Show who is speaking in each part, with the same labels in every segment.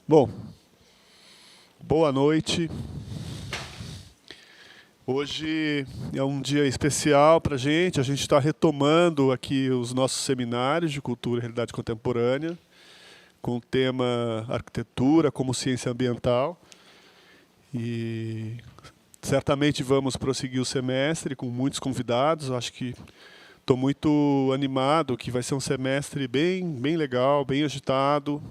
Speaker 1: Bom, boa noite. Hoje é um dia especial para a gente está retomando aqui os nossos seminários de Cultura e Realidade Contemporânea, com o tema Arquitetura como Ciência Ambiental. E certamente vamos prosseguir o semestre com muitos convidados. Acho que estou muito animado, que vai ser um semestre bem legal, bem agitado,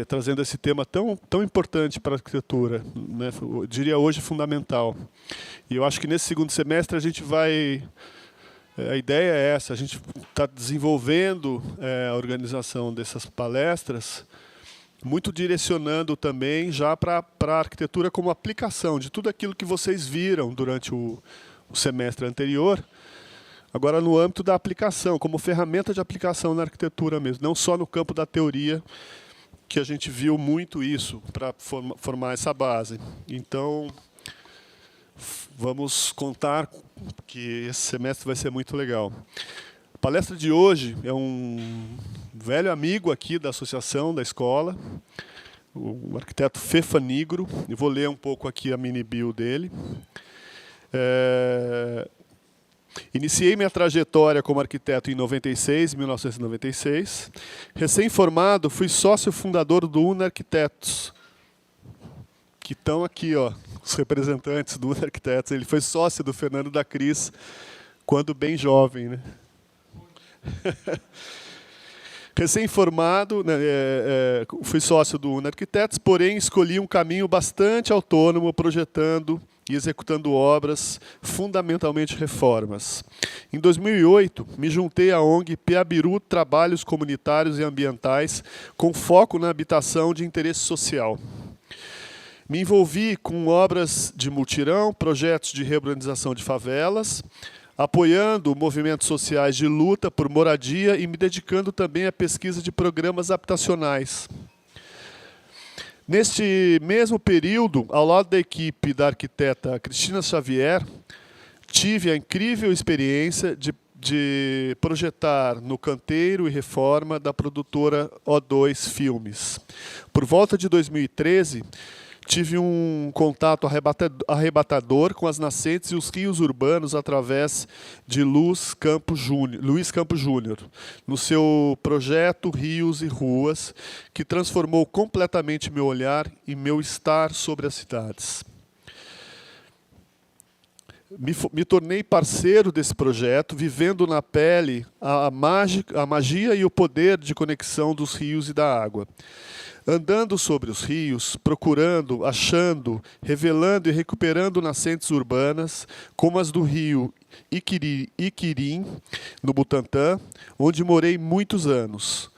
Speaker 1: trazendo esse tema tão importante para a arquitetura, né? Eu diria hoje fundamental. E eu acho que nesse segundo semestre a gente vai... A ideia é essa, a gente está desenvolvendo a organização dessas palestras, muito direcionando também já para a arquitetura como aplicação de tudo aquilo que vocês viram durante o semestre anterior, agora no âmbito da aplicação, como ferramenta de aplicação na arquitetura mesmo, não só no campo da teoria, que a gente viu muito isso para formar essa base. Então, vamos contar que esse semestre vai ser muito legal. A palestra de hoje é um velho amigo aqui da associação, da escola, o arquiteto Fefa Nigro. Eu vou ler um pouco aqui a mini bio dele. Iniciei minha trajetória como arquiteto em 1996. Recém-formado, fui sócio fundador do UNA Arquitetos, que estão aqui, ó, os representantes do UNA Arquitetos. Ele foi sócio do Fernando da Cris, quando bem jovem, né? Recém-formado, né, fui sócio do UNA Arquitetos, porém escolhi um caminho bastante autônomo, projetando e executando obras, fundamentalmente reformas. Em 2008, me juntei à ONG Piabiru Trabalhos Comunitários e Ambientais, com foco na habitação de interesse social. Me envolvi com obras de mutirão, projetos de reurbanização de favelas, apoiando movimentos sociais de luta por moradia e me dedicando também à pesquisa de programas habitacionais. Neste mesmo período, ao lado da equipe da arquiteta Cristina Xavier, tive a incrível experiência de projetar no canteiro e reforma da produtora O2 Filmes. Por volta de 2013, tive um contato arrebatador com as nascentes e os rios urbanos através de Luiz Campos Júnior, no seu projeto Rios e Ruas, que transformou completamente meu olhar e meu estar sobre as cidades. Me tornei parceiro desse projeto, vivendo na pele a magia e o poder de conexão dos rios e da água. Andando sobre os rios, procurando, achando, revelando e recuperando nascentes urbanas, como as do rio Iquirim, no Butantã, onde morei muitos anos.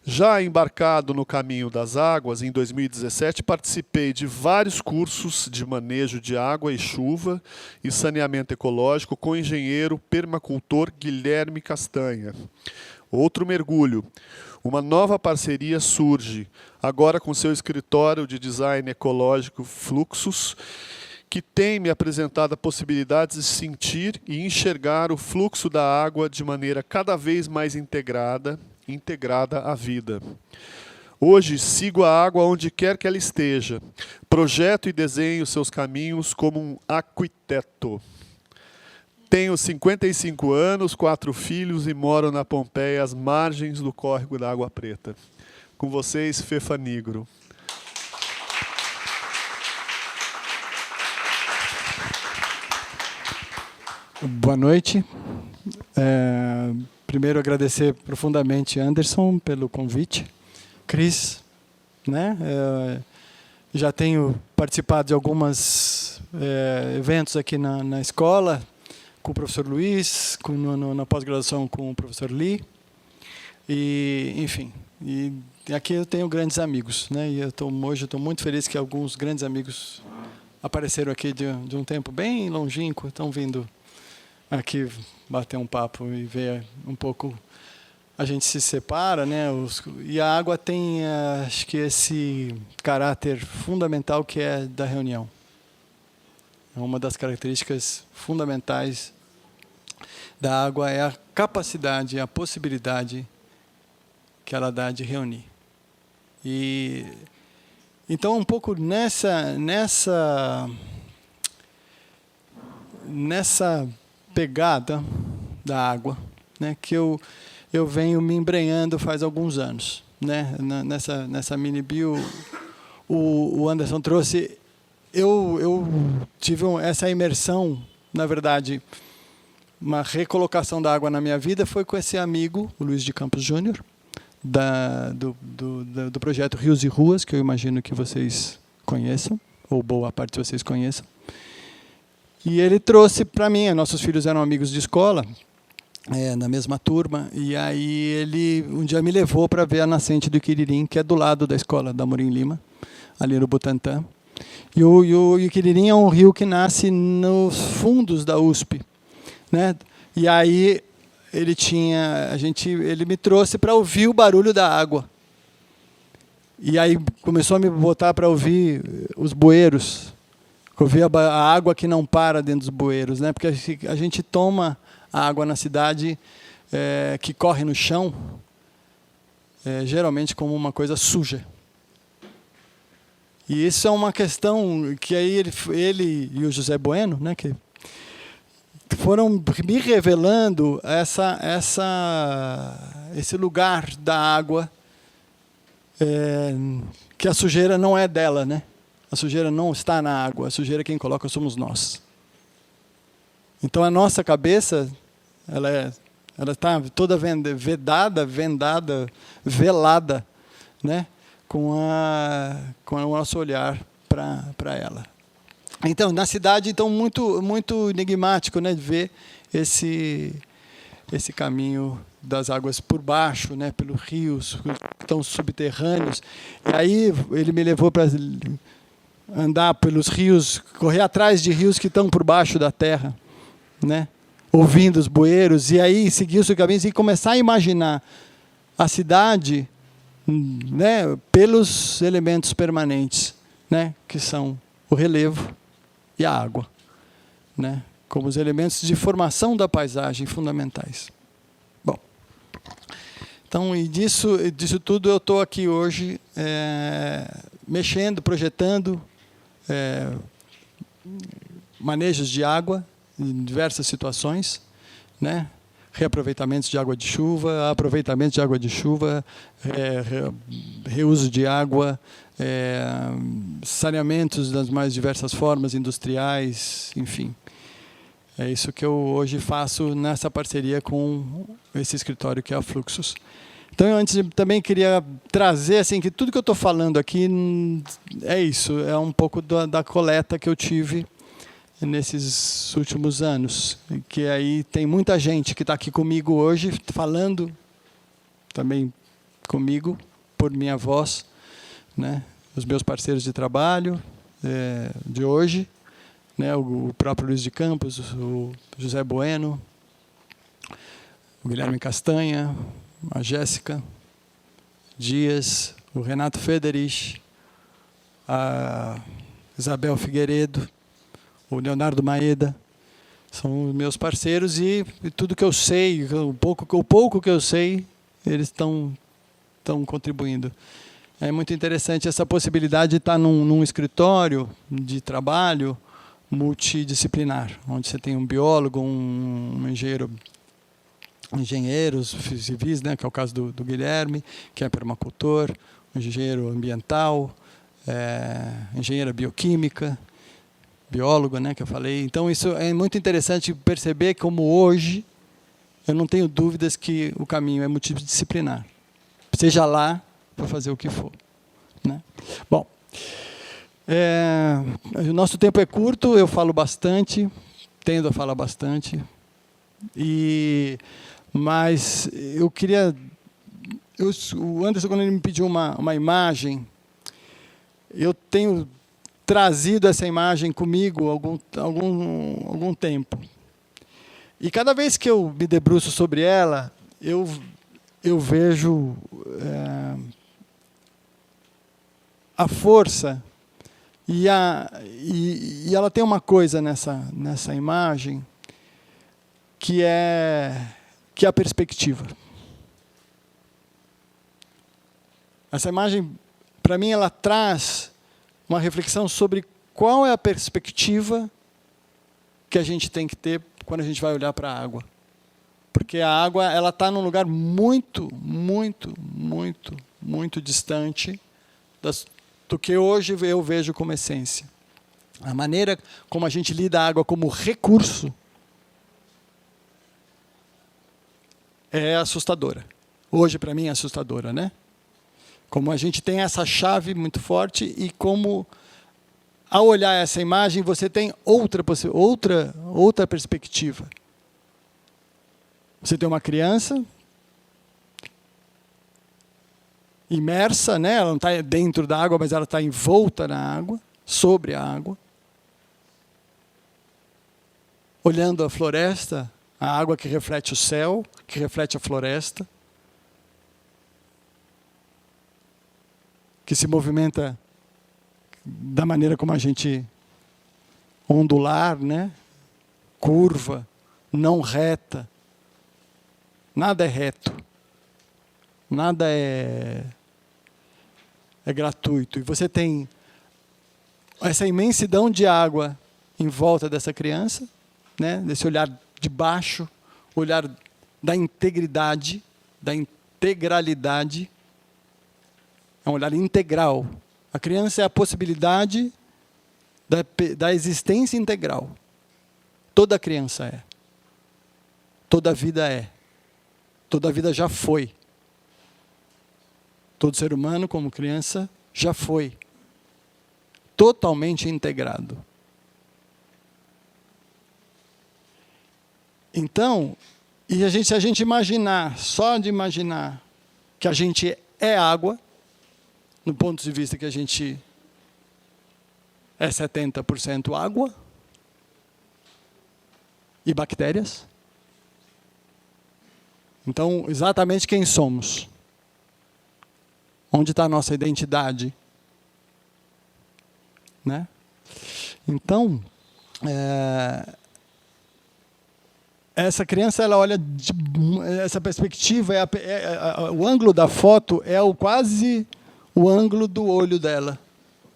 Speaker 1: Já embarcado no caminho das águas, em 2017, participei de vários cursos de manejo de água e chuva e saneamento ecológico com o engenheiro permacultor Guilherme Castanha. Outro mergulho. Uma nova parceria surge, agora com seu escritório de design ecológico Fluxos, que tem me apresentado a possibilidade de sentir e enxergar o fluxo da água de maneira cada vez mais integrada à vida. Hoje, sigo a água onde quer que ela esteja. Projeto e desenho seus caminhos como um arquiteto. Tenho 55 anos, 4 filhos e moro na Pompeia, às margens do córrego da Água Preta. Com vocês, Fefa Nigro.
Speaker 2: Boa noite. Primeiro, agradecer profundamente a Anderson pelo convite. Cris, né? Já tenho participado de alguns eventos aqui na escola, com o professor Luiz, na pós-graduação com o professor Lee. E, enfim, e aqui eu tenho grandes amigos, né? E hoje estou muito feliz que alguns grandes amigos apareceram aqui de um tempo bem longínquo, estão vindo aqui bater um papo e ver um pouco. A gente se separa, né? E a água tem, acho que, esse caráter fundamental que é da reunião. É uma das características fundamentais da água é a capacidade, a possibilidade que ela dá de reunir. E então um pouco nessa pegada da água, né, que eu venho me embrenhando faz alguns anos, né, nessa mini bio. O Anderson trouxe, eu tive essa imersão, na verdade, uma recolocação da água na minha vida foi com esse amigo, o Luiz de Campos Júnior, do projeto Rios e Ruas, que eu imagino que vocês conheçam, ou boa parte de vocês conheçam. E ele trouxe para mim, nossos filhos eram amigos de escola, na mesma turma, e aí ele um dia me levou para ver a nascente do Iquiririm, que é do lado da escola da Amorim Lima, ali no Butantã. E o Iquiririm é um rio que nasce nos fundos da USP, né? E aí ele me trouxe para ouvir o barulho da água. E aí começou a me botar para ouvir os bueiros, ouvir a água que não para dentro dos bueiros, né? Porque a gente toma a água na cidade que corre no chão, geralmente como uma coisa suja. E isso é uma questão que aí ele e o José Bueno, né, que foram me revelando esse lugar da água, que a sujeira não é dela, né? A sujeira não está na água, a sujeira quem coloca somos nós. Então a nossa cabeça, ela está toda vedada, velada, né? Com o nosso olhar para ela. Então, na cidade, muito enigmático, né, de ver esse caminho das águas por baixo, né, pelos rios que estão subterrâneos. E aí ele me levou para andar pelos rios, correr atrás de rios que estão por baixo da terra, né, ouvindo os bueiros, e aí seguir os seus caminhos e começar a imaginar a cidade, né, pelos elementos permanentes, né, que são o relevo e a água, né, como os elementos de formação da paisagem fundamentais. Bom, então, e disso tudo eu estou aqui hoje mexendo, projetando manejos de água em diversas situações, né, reaproveitamentos de água de chuva, aproveitamento de água de chuva, reuso de água, saneamentos das mais diversas formas, industriais, enfim. É isso que eu hoje faço nessa parceria com esse escritório que é a Fluxus. Então, eu antes também queria trazer assim, que tudo que eu estou falando aqui é isso, é um pouco da coleta que eu tive nesses últimos anos, que aí tem muita gente que está aqui comigo hoje, falando também comigo, por minha voz, né? Os meus parceiros de trabalho de hoje, né? O próprio Luiz de Campos, o José Bueno, o Guilherme Castanha, a Jéssica Dias, o Renato Federich, a Isabel Figueiredo, o Leonardo Maeda, são os meus parceiros e tudo que eu sei, o pouco que eu sei, eles estão contribuindo. É muito interessante essa possibilidade de estar num escritório de trabalho multidisciplinar, onde você tem um biólogo, um engenheiros civis, né, que é o caso do Guilherme, que é permacultor, um engenheiro ambiental, engenheira bioquímica, biólogo, né, que eu falei. Então, isso é muito interessante perceber como hoje eu não tenho dúvidas que o caminho é multidisciplinar. Seja lá para fazer o que for, né? Bom, o nosso tempo é curto, eu falo bastante, tendo a falar bastante, mas eu queria... o Anderson, quando ele me pediu uma imagem, eu tenho trazido essa imagem comigo há algum tempo. E cada vez que eu me debruço sobre ela, eu vejo a força e ela tem uma coisa nessa imagem que é a perspectiva. Essa imagem para mim, ela traz uma reflexão sobre qual é a perspectiva que a gente tem que ter quando a gente vai olhar para a água. Porque a água ela está num lugar muito, muito, muito, muito distante do que hoje eu vejo como essência. A maneira como a gente lida a água como recurso é assustadora. Hoje, para mim, é assustadora, né? Como a gente tem essa chave muito forte e como, ao olhar essa imagem, você tem outra perspectiva. Você tem uma criança imersa, né? Ela não está dentro da água, mas ela está envolta na água, sobre a água. Olhando a floresta, a água que reflete o céu, que reflete a floresta, que se movimenta da maneira como a gente ondular, né? Curva, não reta. Nada é reto. Nada é gratuito. E você tem essa imensidão de água em volta dessa criança, né? Desse olhar de baixo, olhar da integridade, da integralidade. É um olhar integral. A criança é a possibilidade da existência integral. Toda criança é. Toda vida é. Toda vida já foi. Todo ser humano, como criança, já foi. Totalmente integrado. Então, se a gente imaginar, só de imaginar que a gente é água, no ponto de vista que a gente é 70% água e bactérias. Então, exatamente quem somos? Onde está a nossa identidade? Né? Então, essa criança, ela olha, essa perspectiva, o ângulo da foto é quase o ângulo do olho dela,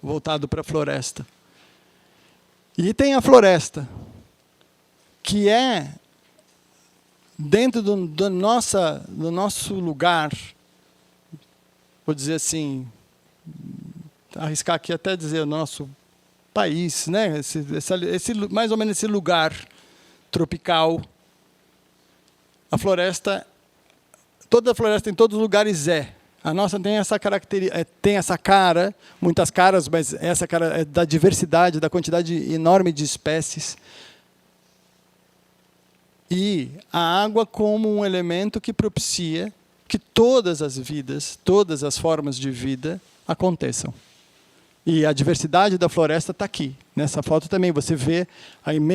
Speaker 2: voltado para a floresta. E tem a floresta, que é dentro do nosso lugar, vou dizer assim, arriscar aqui até dizer o nosso país, né? Mais ou menos esse lugar tropical. A floresta, toda a floresta em todos os lugares é. A nossa tem essa característica, tem essa cara, muitas caras, mas essa cara é da diversidade, da quantidade enorme de espécies. E a água como um elemento que propicia que todas as vidas, todas as formas de vida aconteçam. E a diversidade da floresta está aqui. Nessa foto também você vê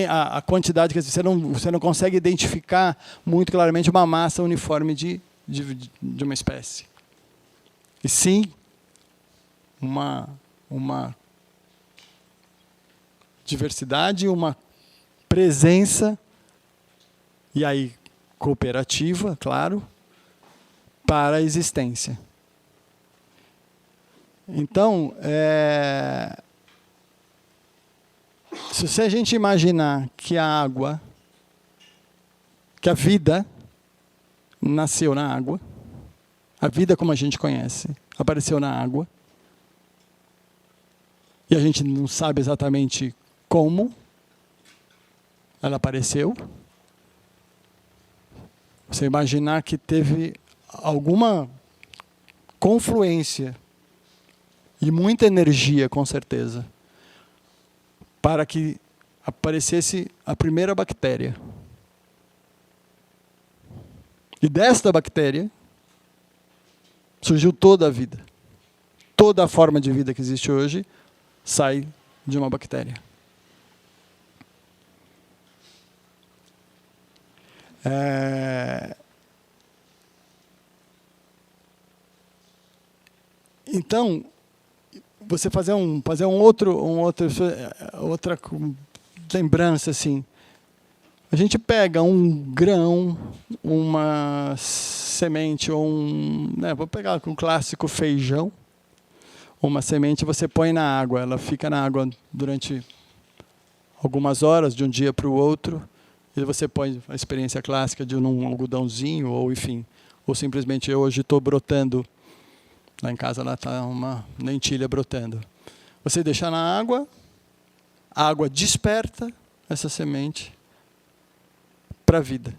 Speaker 2: a quantidade, que você não consegue identificar muito claramente uma massa uniforme de uma espécie. E sim, uma diversidade, uma presença, e aí cooperativa, claro, para a existência. Então, se a gente imaginar que a água, que a vida nasceu na água, a vida como a gente conhece apareceu na água, e a gente não sabe exatamente como ela apareceu. Você imaginar que teve alguma confluência e muita energia, com certeza, para que aparecesse a primeira bactéria. E desta bactéria surgiu toda a vida. Toda a forma de vida que existe hoje sai de uma bactéria. Então, você fazer outra lembrança assim. A gente pega um grão, uma semente, ou vou pegar um clássico feijão, uma semente você põe na água, ela fica na água durante algumas horas, de um dia para o outro, e você põe a experiência clássica de um algodãozinho, ou enfim, ou simplesmente eu hoje estou brotando, lá em casa lá está uma lentilha brotando. Você deixa na água, a água desperta essa semente para a vida.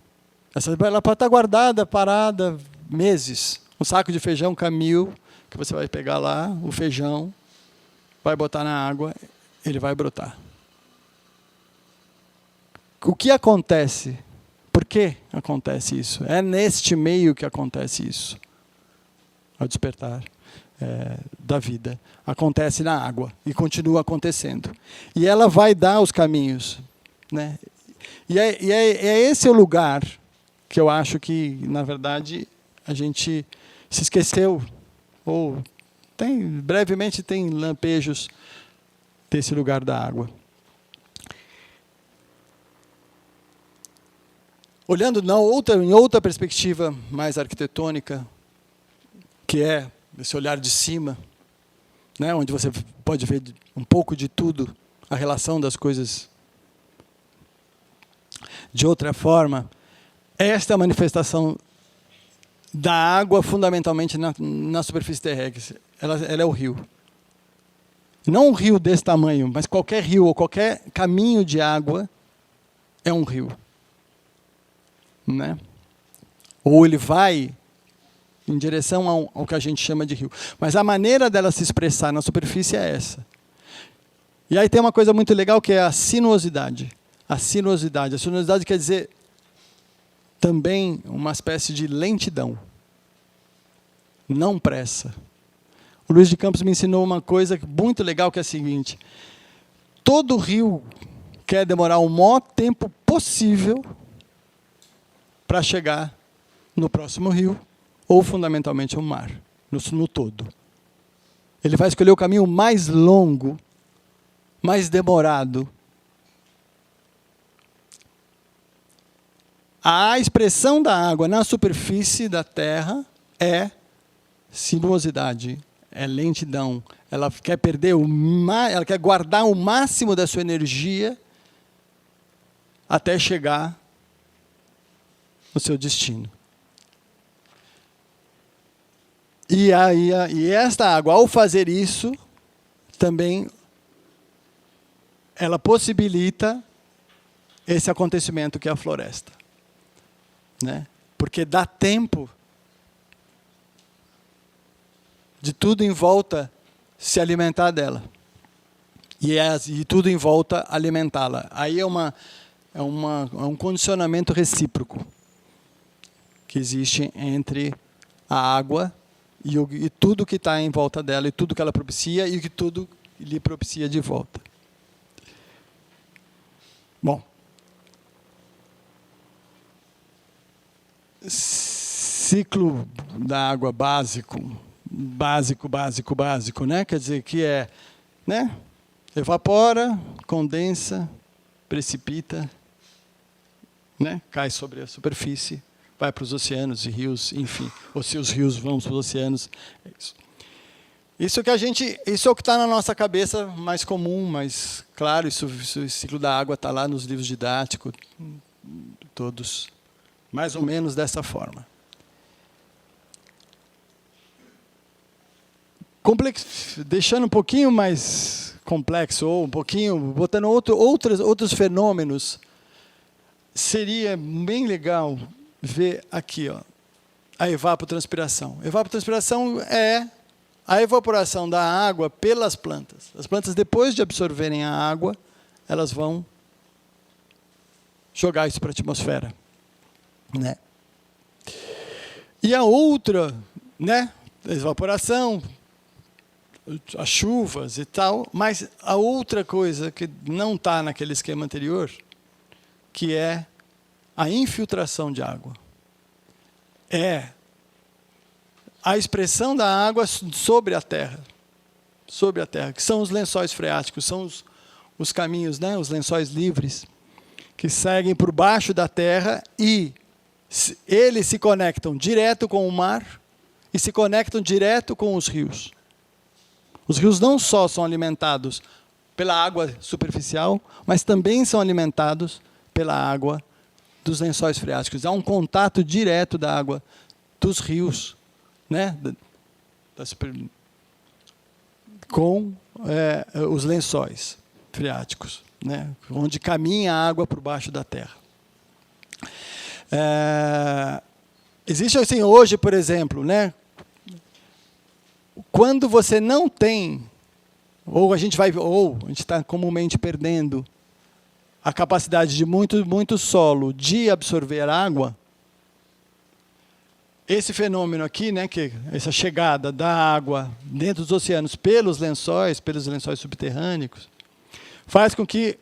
Speaker 2: Ela pode estar guardada, parada, meses. Um saco de feijão Camil, que você vai pegar lá, o feijão, vai botar na água, ele vai brotar. O que acontece? Por que acontece isso? É neste meio que acontece isso. Ao despertar da vida. Acontece na água e continua acontecendo. E ela vai dar os caminhos. Né? E é esse o lugar que eu acho que, na verdade, a gente se esqueceu. Ou brevemente tem lampejos desse lugar da água. Olhando em outra perspectiva mais arquitetônica, que é esse olhar de cima, né, onde você pode ver um pouco de tudo, a relação das coisas de outra forma, esta é a manifestação da água fundamentalmente na superfície terrestre. Ela é o rio. Não um rio desse tamanho, mas qualquer rio ou qualquer caminho de água é um rio. Né? Ou ele vai em direção ao que a gente chama de rio. Mas a maneira dela se expressar na superfície é essa. E aí tem uma coisa muito legal que é a sinuosidade. A sinuosidade quer dizer também uma espécie de lentidão. Não pressa. O Luiz de Campos me ensinou uma coisa muito legal, que é a seguinte: todo rio quer demorar o maior tempo possível para chegar no próximo rio, ou fundamentalmente o mar, no todo. Ele vai escolher o caminho mais longo, mais demorado. A expressão da água na superfície da terra é sinuosidade, é lentidão. Ela quer ela quer guardar o máximo da sua energia até chegar no seu destino. E esta água, ao fazer isso, também ela possibilita esse acontecimento que é a floresta. Né? Porque dá tempo de tudo em volta se alimentar dela. E tudo em volta alimentá-la. Aí é um condicionamento recíproco que existe entre a água e tudo que está em volta dela, e tudo que ela propicia, e que tudo lhe propicia de volta. Bom. Ciclo da água básico, né? Quer dizer que né? Evapora, condensa, precipita, né? Cai sobre a superfície, vai para os oceanos e rios, enfim. Ou se os rios vão para os oceanos, é isso. Isso é o que está na nossa cabeça mais comum, mais claro. O ciclo da água está lá nos livros didáticos, todos, mais ou menos dessa forma. Deixando um pouquinho mais complexo, ou um pouquinho, botando outros fenômenos, seria bem legal ver aqui, ó, a evapotranspiração. Evapotranspiração é a evaporação da água pelas plantas. As plantas, depois de absorverem a água, elas vão jogar isso para a atmosfera. Né? E a outra, né, evaporação, as chuvas e tal, mas a outra coisa que não está naquele esquema anterior, que é a infiltração de água. É a expressão da água sobre a terra, que são os lençóis freáticos, são os caminhos, né, os lençóis livres, que seguem por baixo da terra e eles se conectam direto com o mar e se conectam direto com os rios. Os rios não só são alimentados pela água superficial, mas também são alimentados pela água dos lençóis freáticos. Há um contato direto da água dos rios, né, com os lençóis freáticos, né, onde caminha a água por baixo da terra. Existe assim hoje, por exemplo, né, quando você não tem, ou a gente está comumente perdendo a capacidade de muito solo de absorver água, esse fenômeno aqui, né, que essa chegada da água dentro dos oceanos pelos lençóis subterrâneos, faz com que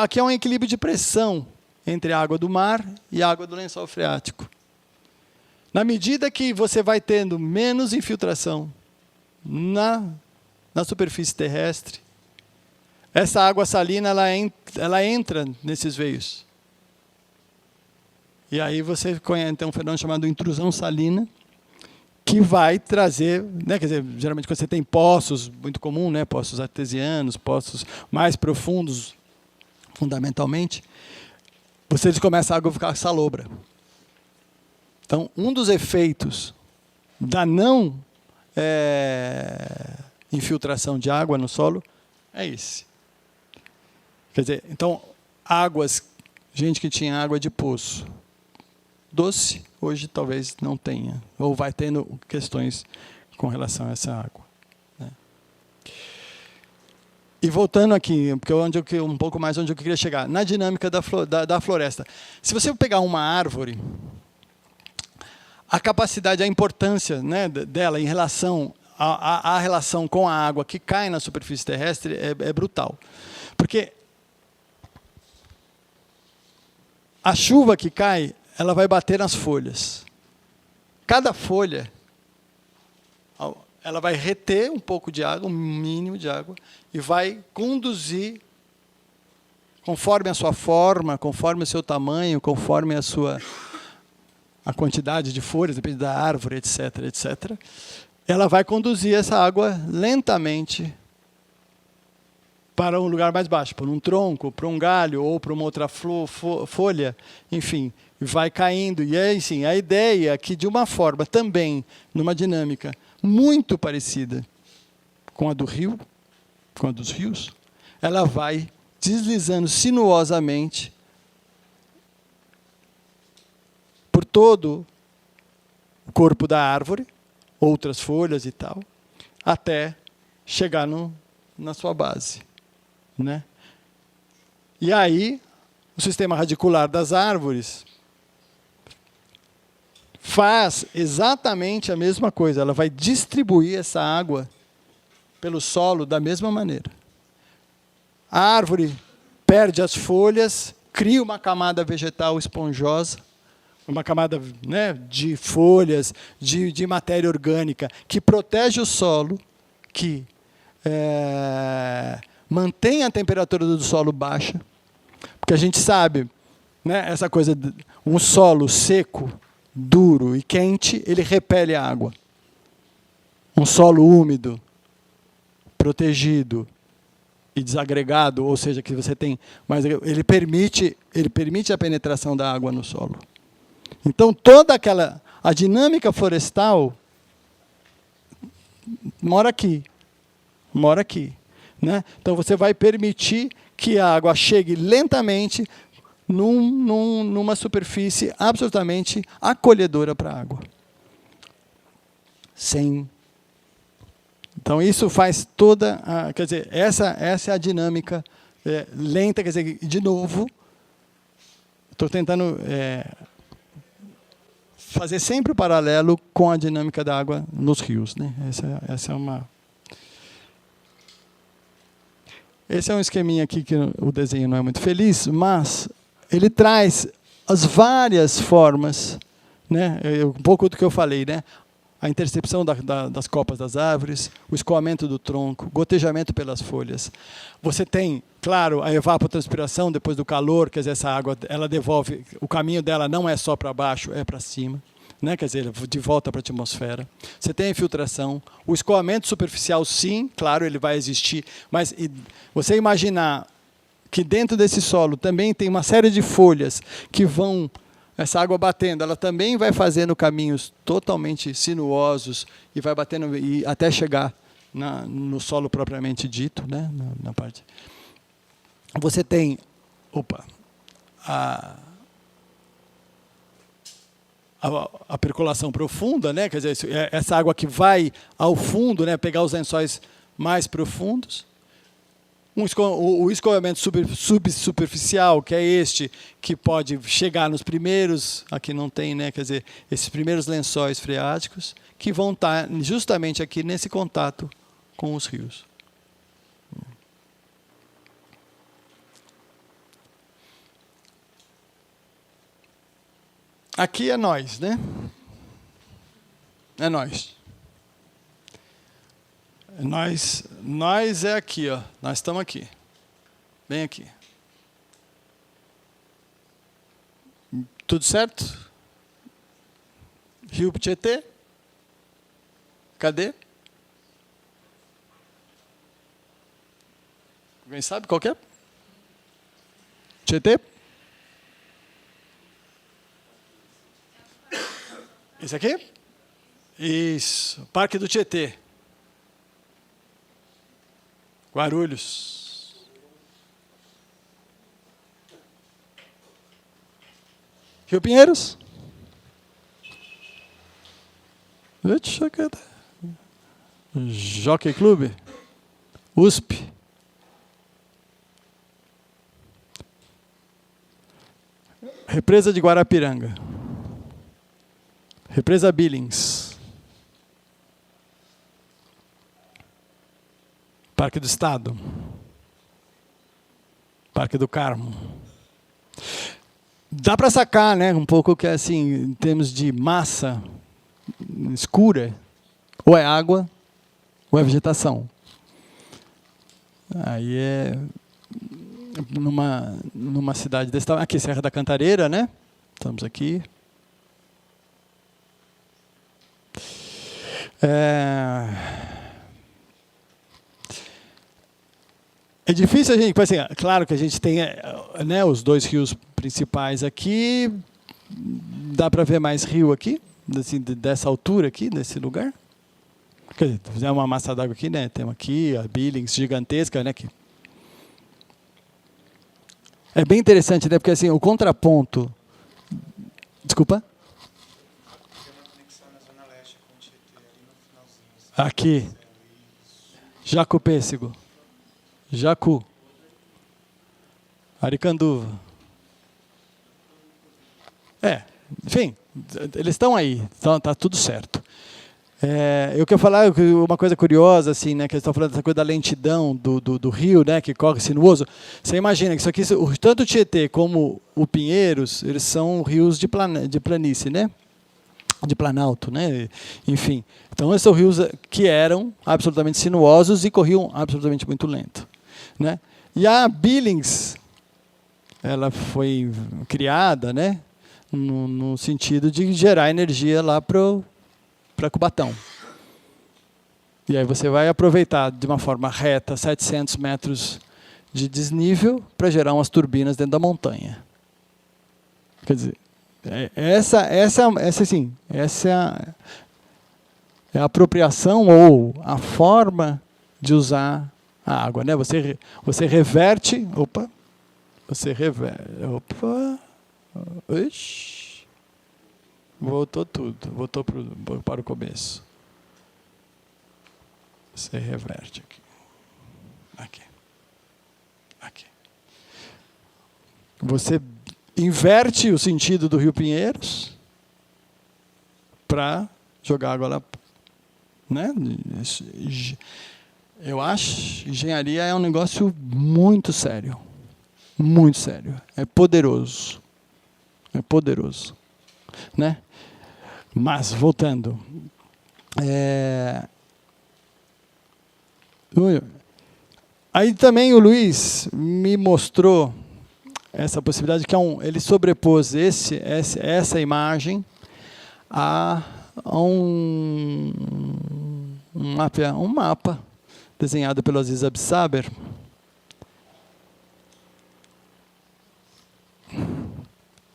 Speaker 2: aqui é um equilíbrio de pressão entre a água do mar e a água do lençol freático. Na medida que você vai tendo menos infiltração na superfície terrestre, essa água salina ela entra nesses veios. E aí você tem um fenômeno chamado intrusão salina, que vai trazer, né, quer dizer, geralmente quando você tem poços, muito comum, né, poços artesianos, poços mais profundos, fundamentalmente, eles começam a água ficar salobra. Então, um dos efeitos da não infiltração de água no solo é esse. Quer dizer, então, gente que tinha água de poço doce, hoje talvez não tenha, ou vai tendo questões com relação a essa água, né? E voltando aqui, porque um pouco mais onde eu queria chegar, na dinâmica da floresta. Se você pegar uma árvore, a capacidade, a importância, né, dela em relação à relação com a água que cai na superfície terrestre é brutal. Porque a chuva que cai, ela vai bater nas folhas. Cada folha, ela vai reter um pouco de água, um mínimo de água, e vai conduzir, conforme a sua forma, conforme o seu tamanho, conforme a quantidade de folhas, depende da árvore, etc., etc., ela vai conduzir essa água lentamente para um lugar mais baixo, para um tronco, para um galho, ou para uma outra folha, enfim, vai caindo. E aí, sim, a ideia é que, de uma forma também, numa dinâmica muito parecida com a do rio, com a dos rios, ela vai deslizando sinuosamente por todo o corpo da árvore, outras folhas e tal, até chegar na sua base, né? E aí, o sistema radicular das árvores faz exatamente a mesma coisa. Ela vai distribuir essa água pelo solo da mesma maneira. A árvore perde as folhas, cria uma camada vegetal esponjosa, uma camada, né, de folhas, de matéria orgânica, que protege o solo, que mantém a temperatura do solo baixa, porque a gente sabe, né, essa coisa, um solo seco, duro e quente, ele repele a água. Um solo úmido, protegido e desagregado, ou seja, que você tem mais, ele permite a penetração da água no solo. Então, a dinâmica florestal mora aqui, né? Então, você vai permitir que a água chegue lentamente numa superfície absolutamente acolhedora para a água. Então, isso faz toda quer dizer, essa é a dinâmica lenta, quer dizer, de novo, estou tentando fazer sempre o paralelo com a dinâmica da água nos rios, né? Esse é um esqueminha aqui que o desenho não é muito feliz, mas ele traz as várias formas, né? Um pouco do que eu falei, né? A intercepção das copas das árvores, o escoamento do tronco, gotejamento pelas folhas. Você tem, claro, a evapotranspiração depois do calor, quer dizer, essa água, ela devolve, o caminho dela não é só para baixo, é para cima. né? Quer dizer, de volta para a atmosfera. Você tem a infiltração. O escoamento superficial, sim, claro, ele vai existir. Mas você imaginar que dentro desse solo também tem uma série de folhas que vão... Essa água batendo, ela também vai fazendo caminhos totalmente sinuosos e vai batendo até chegar no solo propriamente dito, né? Na parte. Você tem, a percolação profunda, né? Quer dizer, essa água que vai ao fundo, né? Pegar os lençóis mais profundos. O escoamento subsuperficial, que é este, que pode chegar nos primeiros, aqui não tem, né? Quer dizer, esses primeiros lençóis freáticos, que vão estar justamente aqui nesse contato com os rios. Aqui é nós, né? É nós. Nós é aqui, ó. Nós estamos aqui. Bem aqui. Tudo certo? Rio Tietê? Cadê? Alguém sabe qual que é? Tietê? Esse aqui? Isso. Parque do Tietê. Guarulhos. Rio Pinheiros? Jockey Clube? USP? Represa de Guarapiranga? Represa Billings? Parque do Estado? Parque do Carmo? Dá para sacar, né, um pouco que assim, em termos de massa escura, ou é água, ou é vegetação. Aí é numa cidade desse tamanho. Aqui, Serra da Cantareira, né? Estamos aqui. É difícil a gente, assim, claro que a gente tem, né, os dois rios principais aqui, dá para ver mais rio aqui, assim, dessa altura aqui, desse lugar. Quer dizer, se fizer uma massa d'água aqui, né, temos aqui a Billings gigantesca, né, que é bem interessante, né, porque assim, o contraponto, desculpa? Aqui, Jacupêssego. Jacu, Aricanduva. Enfim, eles estão aí, então tá tudo certo. Eu quero falar uma coisa curiosa, assim, né, que eles estão falando dessa coisa da lentidão do rio, né, que corre sinuoso. Você imagina que isso aqui, tanto o Tietê como o Pinheiros, eles são rios de planície, né? De planalto, né? Enfim. Então, esses são rios que eram absolutamente sinuosos e corriam absolutamente muito lento. Né? E a Billings, ela foi criada, né, no sentido de gerar energia lá para Cubatão. E aí você vai aproveitar de uma forma reta 700 metros de desnível para gerar umas turbinas dentro da montanha. Quer dizer, essa é a apropriação ou a forma de usar a água, né? Você reverte, voltou tudo, voltou para o começo. Você reverte aqui. Você inverte o sentido do Rio Pinheiros para jogar água lá, né? Eu acho engenharia é um negócio muito sério. Muito sério. É poderoso. Né? Mas, voltando. Aí também o Luiz me mostrou essa possibilidade, que ele sobrepôs essa imagem a um mapa desenhado pelo Aziz Absaber.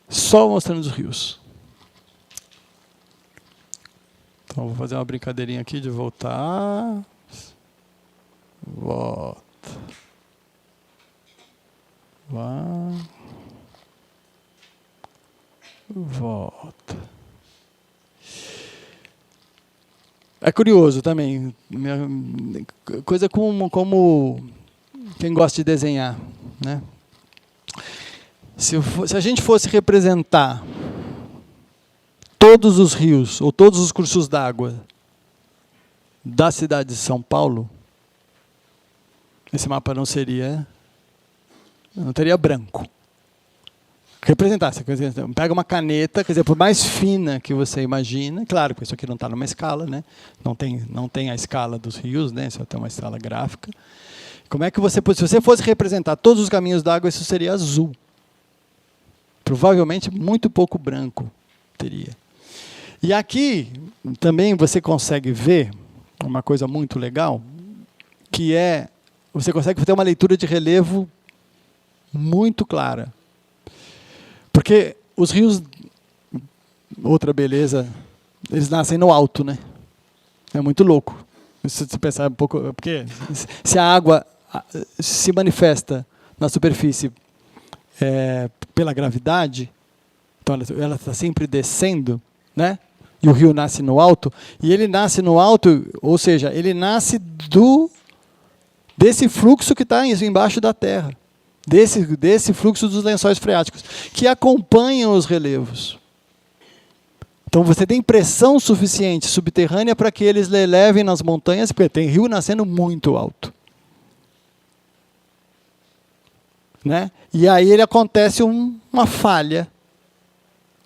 Speaker 2: Só mostrando os rios. Então, vou fazer uma brincadeirinha aqui de voltar. Volta. Vai. Volta. É curioso também. Coisa como quem gosta de desenhar, né? Se a gente fosse representar todos os rios ou todos os cursos d'água da cidade de São Paulo, esse mapa não teria branco. Representar, você pega uma caneta, quer dizer, por mais fina que você imagina, claro que isso aqui não está numa escala, né? Não tem a escala dos rios, né? Só tem uma escala gráfica. Como é que se você fosse representar todos os caminhos d'água, isso seria azul. Provavelmente muito pouco branco teria. E aqui também você consegue ver uma coisa muito legal, que é, você consegue ter uma leitura de relevo muito clara. Porque os rios, outra beleza, eles nascem no alto, né? É muito louco. Se você pensar um pouco, porque se a água se manifesta na superfície pela gravidade, então ela está sempre descendo, né? E o rio nasce no alto, e ele nasce no alto, ou seja, ele nasce desse fluxo que está embaixo da terra. Desse fluxo dos lençóis freáticos, que acompanham os relevos. Então você tem pressão suficiente subterrânea para que eles levem nas montanhas, porque tem rio nascendo muito alto. Né? E aí ele acontece uma falha,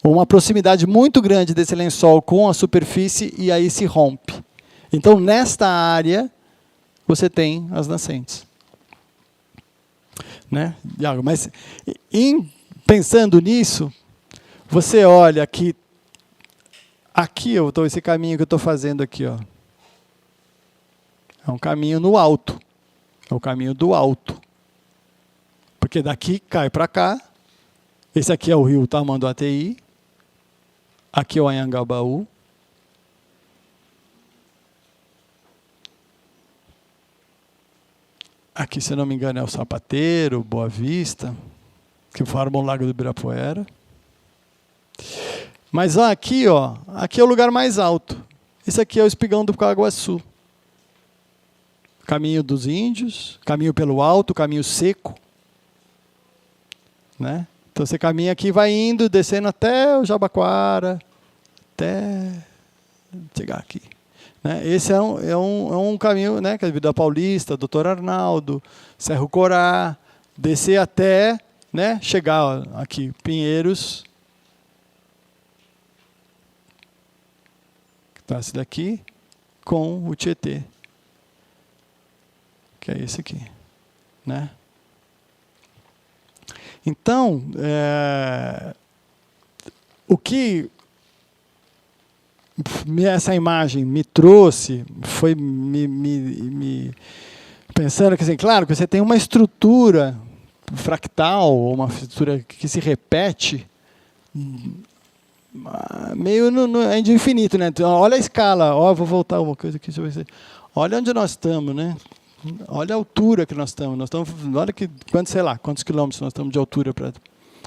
Speaker 2: uma proximidade muito grande desse lençol com a superfície, e aí se rompe. Então nesta área você tem as nascentes. Né? Mas pensando nisso, você olha aqui esse caminho que eu estou fazendo aqui, ó, é um caminho no alto, é o caminho do alto, porque daqui cai para cá. Esse aqui é o rio Tamanduateí, aqui é o Anhangabaú, aqui, se não me engano, é o Sapateiro, Boa Vista, que formam o Lago do Ibirapuera. Mas aqui é o lugar mais alto. Esse aqui é o Espigão do Caguaçu. Caminho dos índios, caminho pelo alto, caminho seco. Né? Então você caminha aqui, vai indo, descendo até o Jabaquara, até chegar aqui. Esse é um caminho, né, que é a Vida Paulista, Doutor Arnaldo, Cerro Corá, descer até, né, chegar aqui, Pinheiros. Tá, esse daqui com o Tietê, que é esse aqui. Né? Então, o que essa imagem me trouxe foi me pensando que, assim, claro, que você tem uma estrutura fractal, uma estrutura que se repete meio de infinito, né? Então, olha a escala, vou voltar uma coisa aqui, olha onde nós estamos, né? Olha a altura que nós estamos. Olha quantos quilômetros nós estamos de altura para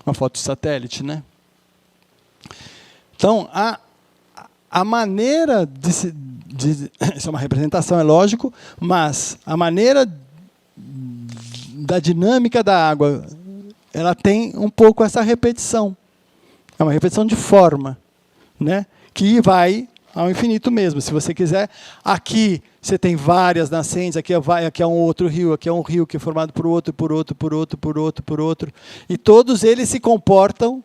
Speaker 2: uma foto de satélite, né? Então, a maneira isso é uma representação, é lógico, mas a maneira da dinâmica da água, ela tem um pouco essa repetição. É uma repetição de forma, né? Que vai ao infinito mesmo. Se você quiser, aqui você tem várias nascentes, aqui é um outro rio, aqui é um rio que é formado por outro, por outro, por outro, por outro, por outro. E todos eles se comportam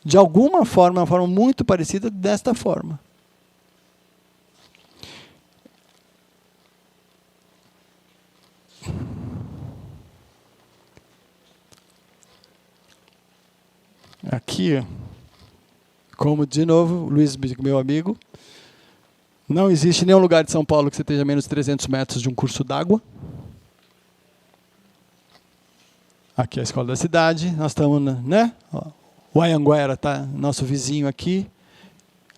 Speaker 2: de alguma forma, uma forma muito parecida desta forma. Aqui, como, de novo, Luiz, meu amigo, não existe nenhum lugar de São Paulo que você esteja a menos de 300 metros de um curso d'água. Aqui é a escola da cidade, nós estamos, né? O Anhanguera está nosso vizinho aqui.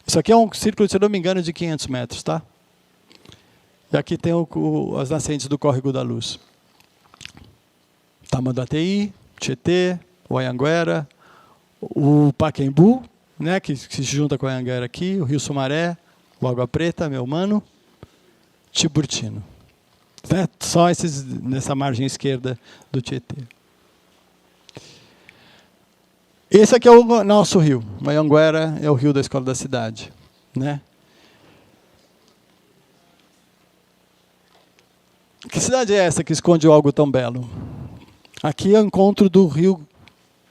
Speaker 2: Isso aqui é um círculo, se eu não me engano, de 500 metros, tá? E aqui tem as nascentes do Córrego da Luz. Tamanduateí, Tietê, o Anhanguera, o Pacaembu, né, que se junta com o Anhanguera aqui, o Rio Sumaré, o Água Preta, meu mano, Tiburtino. Né? Só esses nessa margem esquerda do Tietê. Esse aqui é o nosso rio. O Anhanguera é o rio da escola da cidade, né? Que cidade é essa que esconde algo tão belo? Aqui é o encontro do rio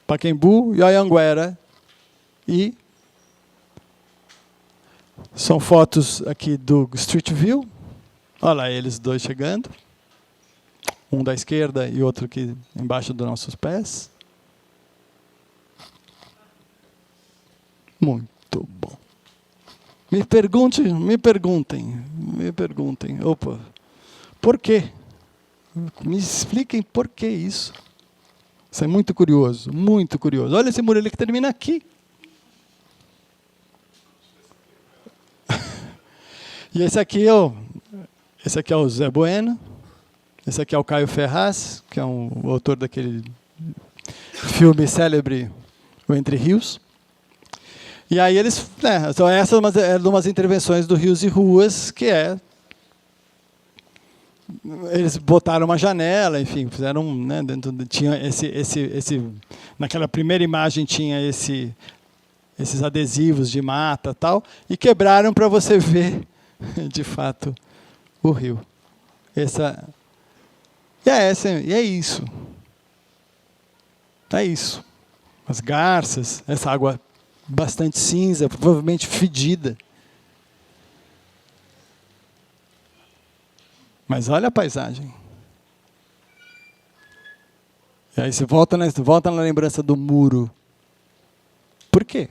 Speaker 2: Pacaembu e o Anhanguera. E são fotos aqui do Street View. Olha lá eles dois chegando. Um da esquerda e outro aqui embaixo dos nossos pés. Muito bom. Me perguntem. Opa, por quê? Me expliquem por que isso. Isso é muito curioso, muito curioso. Olha esse muro ali que termina aqui. E esse aqui é o Zé Bueno. Esse aqui é o Caio Ferraz, que é o autor daquele filme célebre, O Entre Rios. E aí eles, então essas eram umas intervenções do Rios e Ruas, que eles botaram uma janela, enfim, fizeram, né, tinha naquela primeira imagem tinha esses adesivos de mata, tal, e quebraram para você ver, de fato, o rio. E é isso. É isso. As garças, essa água bastante cinza, provavelmente fedida. Mas olha a paisagem. E aí você volta na lembrança do muro. Por quê?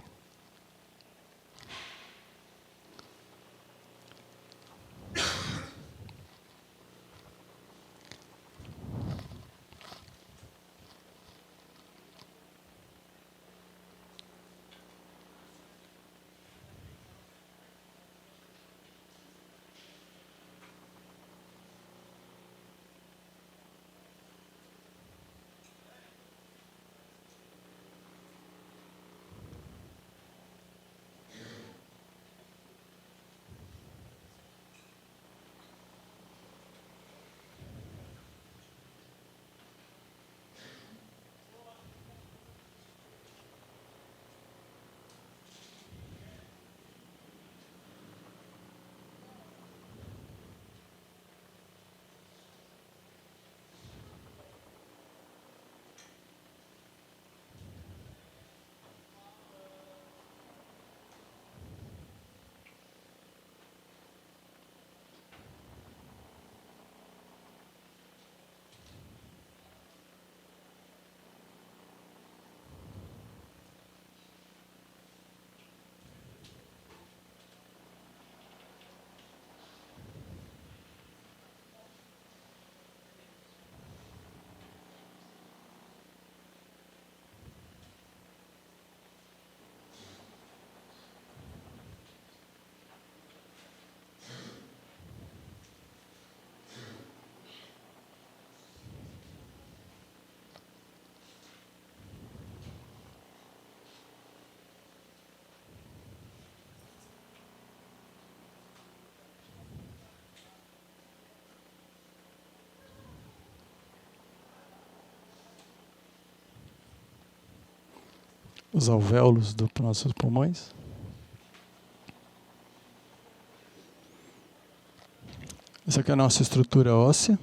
Speaker 2: Os alvéolos dos nossos pulmões. Essa aqui é a nossa estrutura óssea.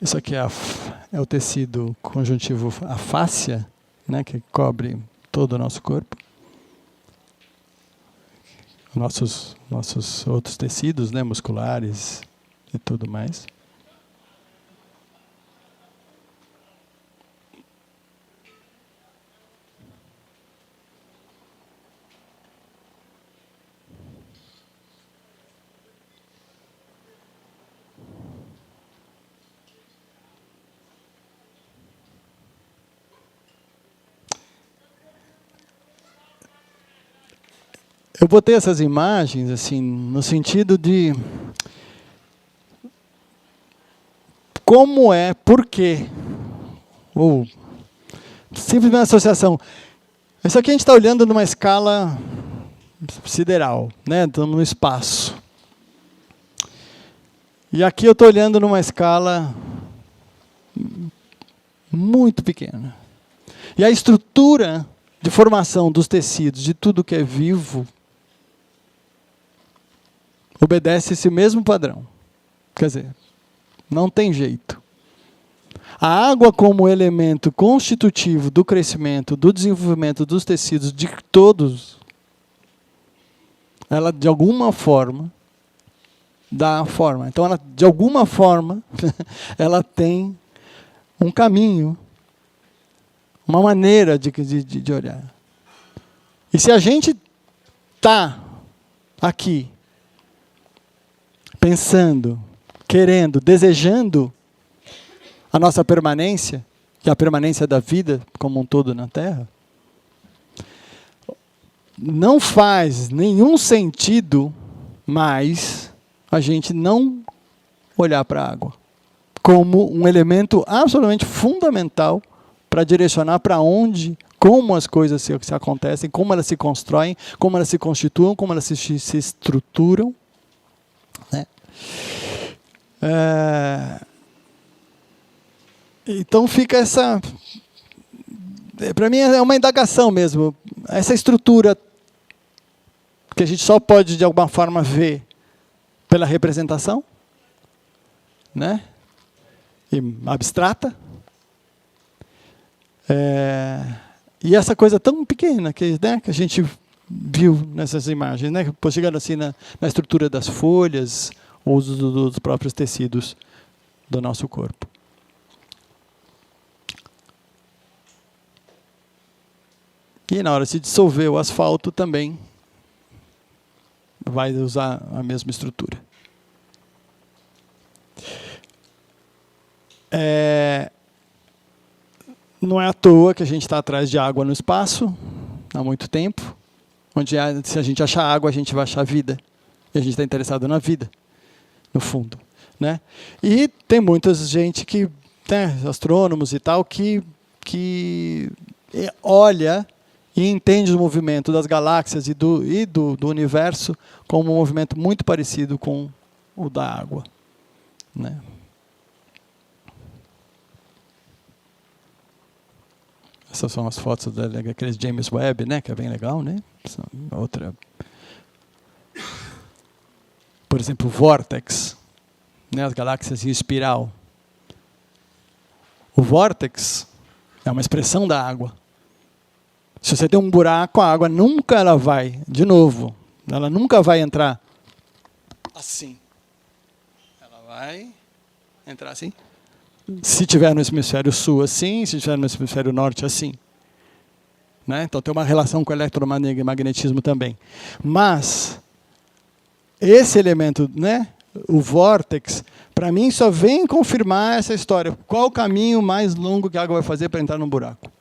Speaker 2: Isso aqui é o tecido conjuntivo, a fáscia, né, que cobre todo o nosso corpo. Nossos outros tecidos, né, musculares e tudo mais. Eu botei essas imagens assim no sentido de como é, por quê, ou simplesmente associação. Isso aqui a gente está olhando numa escala sideral, né? Estamos no espaço. E aqui eu estou olhando numa escala muito pequena. E a estrutura de formação dos tecidos, de tudo que é vivo, obedece esse mesmo padrão. Quer dizer, não tem jeito. A água como elemento constitutivo do crescimento, do desenvolvimento dos tecidos de todos, ela de alguma forma dá forma. Então ela de alguma forma ela tem um caminho, uma maneira de olhar. E se a gente está aqui pensando, querendo, desejando a nossa permanência, que é a permanência da vida como um todo na Terra, não faz nenhum sentido mais a gente não olhar para a água como um elemento absolutamente fundamental para direcionar para onde, como as coisas se acontecem, como elas se constroem, como elas se constituam, como elas se estruturam. Né? Então fica essa... Para mim é uma indagação mesmo. Essa estrutura que a gente só pode, de alguma forma, ver pela representação, né? E abstrata. E essa coisa tão pequena que, né, que a gente viu nessas imagens, né? Chegando assim na estrutura das folhas ou dos próprios tecidos do nosso corpo. E na hora de se dissolver o asfalto também vai usar a mesma estrutura. Não é à toa que a gente está atrás de água no espaço há muito tempo, onde se a gente achar água, a gente vai achar vida. E a gente está interessado na vida, no fundo. Né? E tem muita gente que, né, astrônomos e tal, que olha e entende o movimento das galáxias e do universo como um movimento muito parecido com o da água. Né? Essas são as fotos daqueles James Webb, né, que é bem legal, né? Outra. Por exemplo, Vortex, né, as galáxias em espiral. O Vortex é uma expressão da água. Se você tem um buraco, a água nunca ela vai, de novo, ela nunca vai entrar assim. Ela vai entrar assim. Se tiver no hemisfério sul, assim. Se tiver no hemisfério norte, assim. Né? Então tem uma relação com o eletromagnetismo também. Mas esse elemento, né, o vórtex, para mim só vem confirmar essa história. Qual o caminho mais longo que a água vai fazer para entrar num buraco?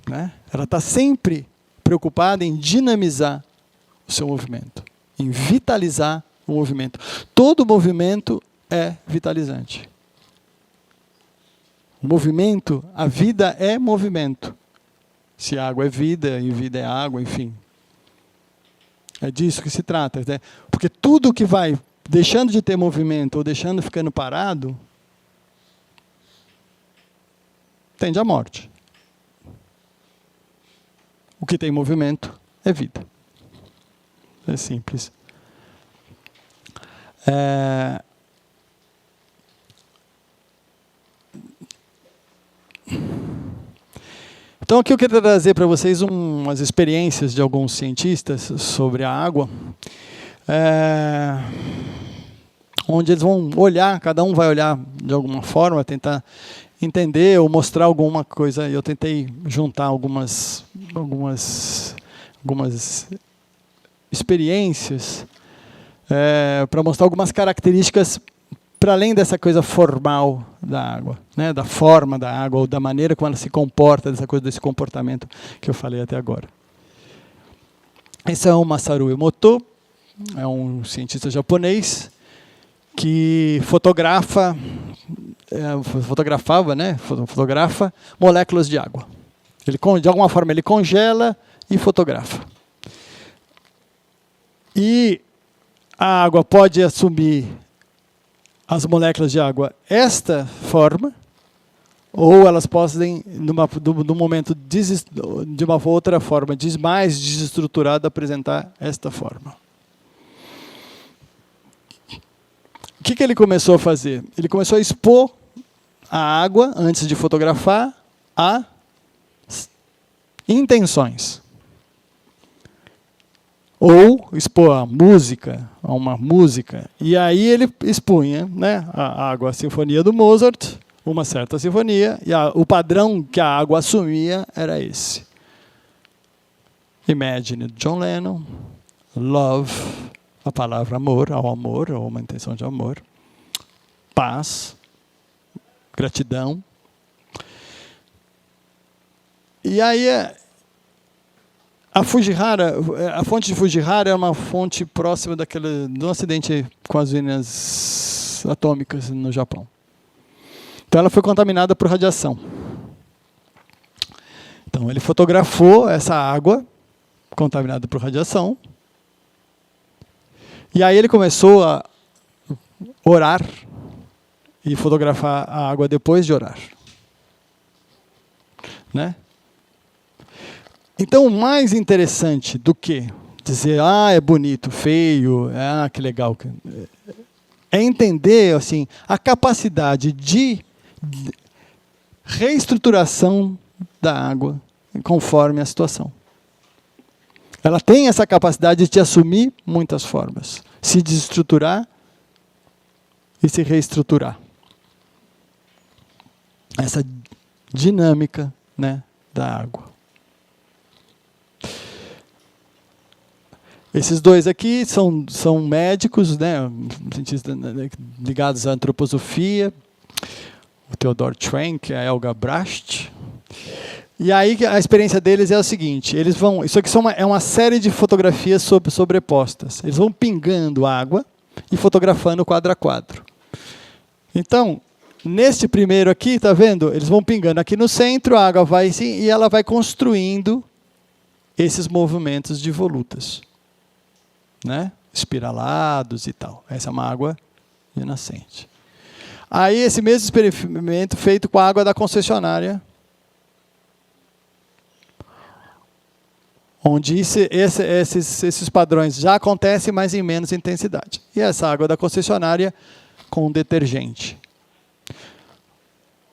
Speaker 2: Né? Ela está sempre preocupada em dinamizar o seu movimento, em vitalizar o movimento. Todo movimento é vitalizante. O movimento, a vida é movimento. Se água é vida e vida é água, enfim. É disso que se trata. Né? Porque tudo que vai deixando de ter movimento ou deixando ficando parado, tende à morte. O que tem movimento é vida. É simples. Então, aqui eu quero trazer para vocês umas experiências de alguns cientistas sobre a água, onde eles vão olhar, cada um vai olhar de alguma forma, tentar entender ou mostrar alguma coisa. Eu tentei juntar algumas experiências para mostrar algumas características para além dessa coisa formal da água, né, da forma da água ou da maneira como ela se comporta, dessa coisa desse comportamento que eu falei até agora. Esse é o Masaru Emoto, é um cientista japonês que fotografa moléculas de água. Ele, de alguma forma, ele congela e fotografa. E a água pode assumir, as moléculas de água, esta forma, ou elas podem, num momento de uma outra forma, mais desestruturada, apresentar esta forma. O que ele começou a fazer? Ele começou a expor a água, antes de fotografar, a intenções. Ou expor a música, a uma música. E aí ele expunha, né, a água, a sinfonia do Mozart, uma certa sinfonia, e o padrão que a água assumia era esse. Imagine, John Lennon, Love, a palavra amor, ao amor, ou uma intenção de amor, paz, gratidão. E aí a fonte de Fujihara é uma fonte próxima do acidente com as usinas atômicas no Japão. Então ela foi contaminada por radiação. Então ele fotografou essa água contaminada por radiação. E aí ele começou a orar e fotografar a água depois de orar. Né? Então, o mais interessante do que dizer, é bonito, feio, que legal, é entender assim, a capacidade de reestruturação da água conforme a situação. Ela tem essa capacidade de assumir muitas formas, se desestruturar e se reestruturar. Essa dinâmica, né, da água. Esses dois aqui são médicos, né, cientistas ligados à antroposofia, o Theodor Schwenk, a Helga Bracht. E aí a experiência deles é o seguinte, isso aqui é uma série de fotografias sobrepostas. Eles vão pingando água e fotografando quadro a quadro. Então, neste primeiro aqui, está vendo? Eles vão pingando aqui no centro, a água vai assim, e ela vai construindo esses movimentos de volutas. Né? Espiralados e tal. Essa é uma água de nascente. Aí esse mesmo experimento feito com a água da concessionária, onde esses padrões já acontecem, mas em menos intensidade. E essa água da concessionária com detergente.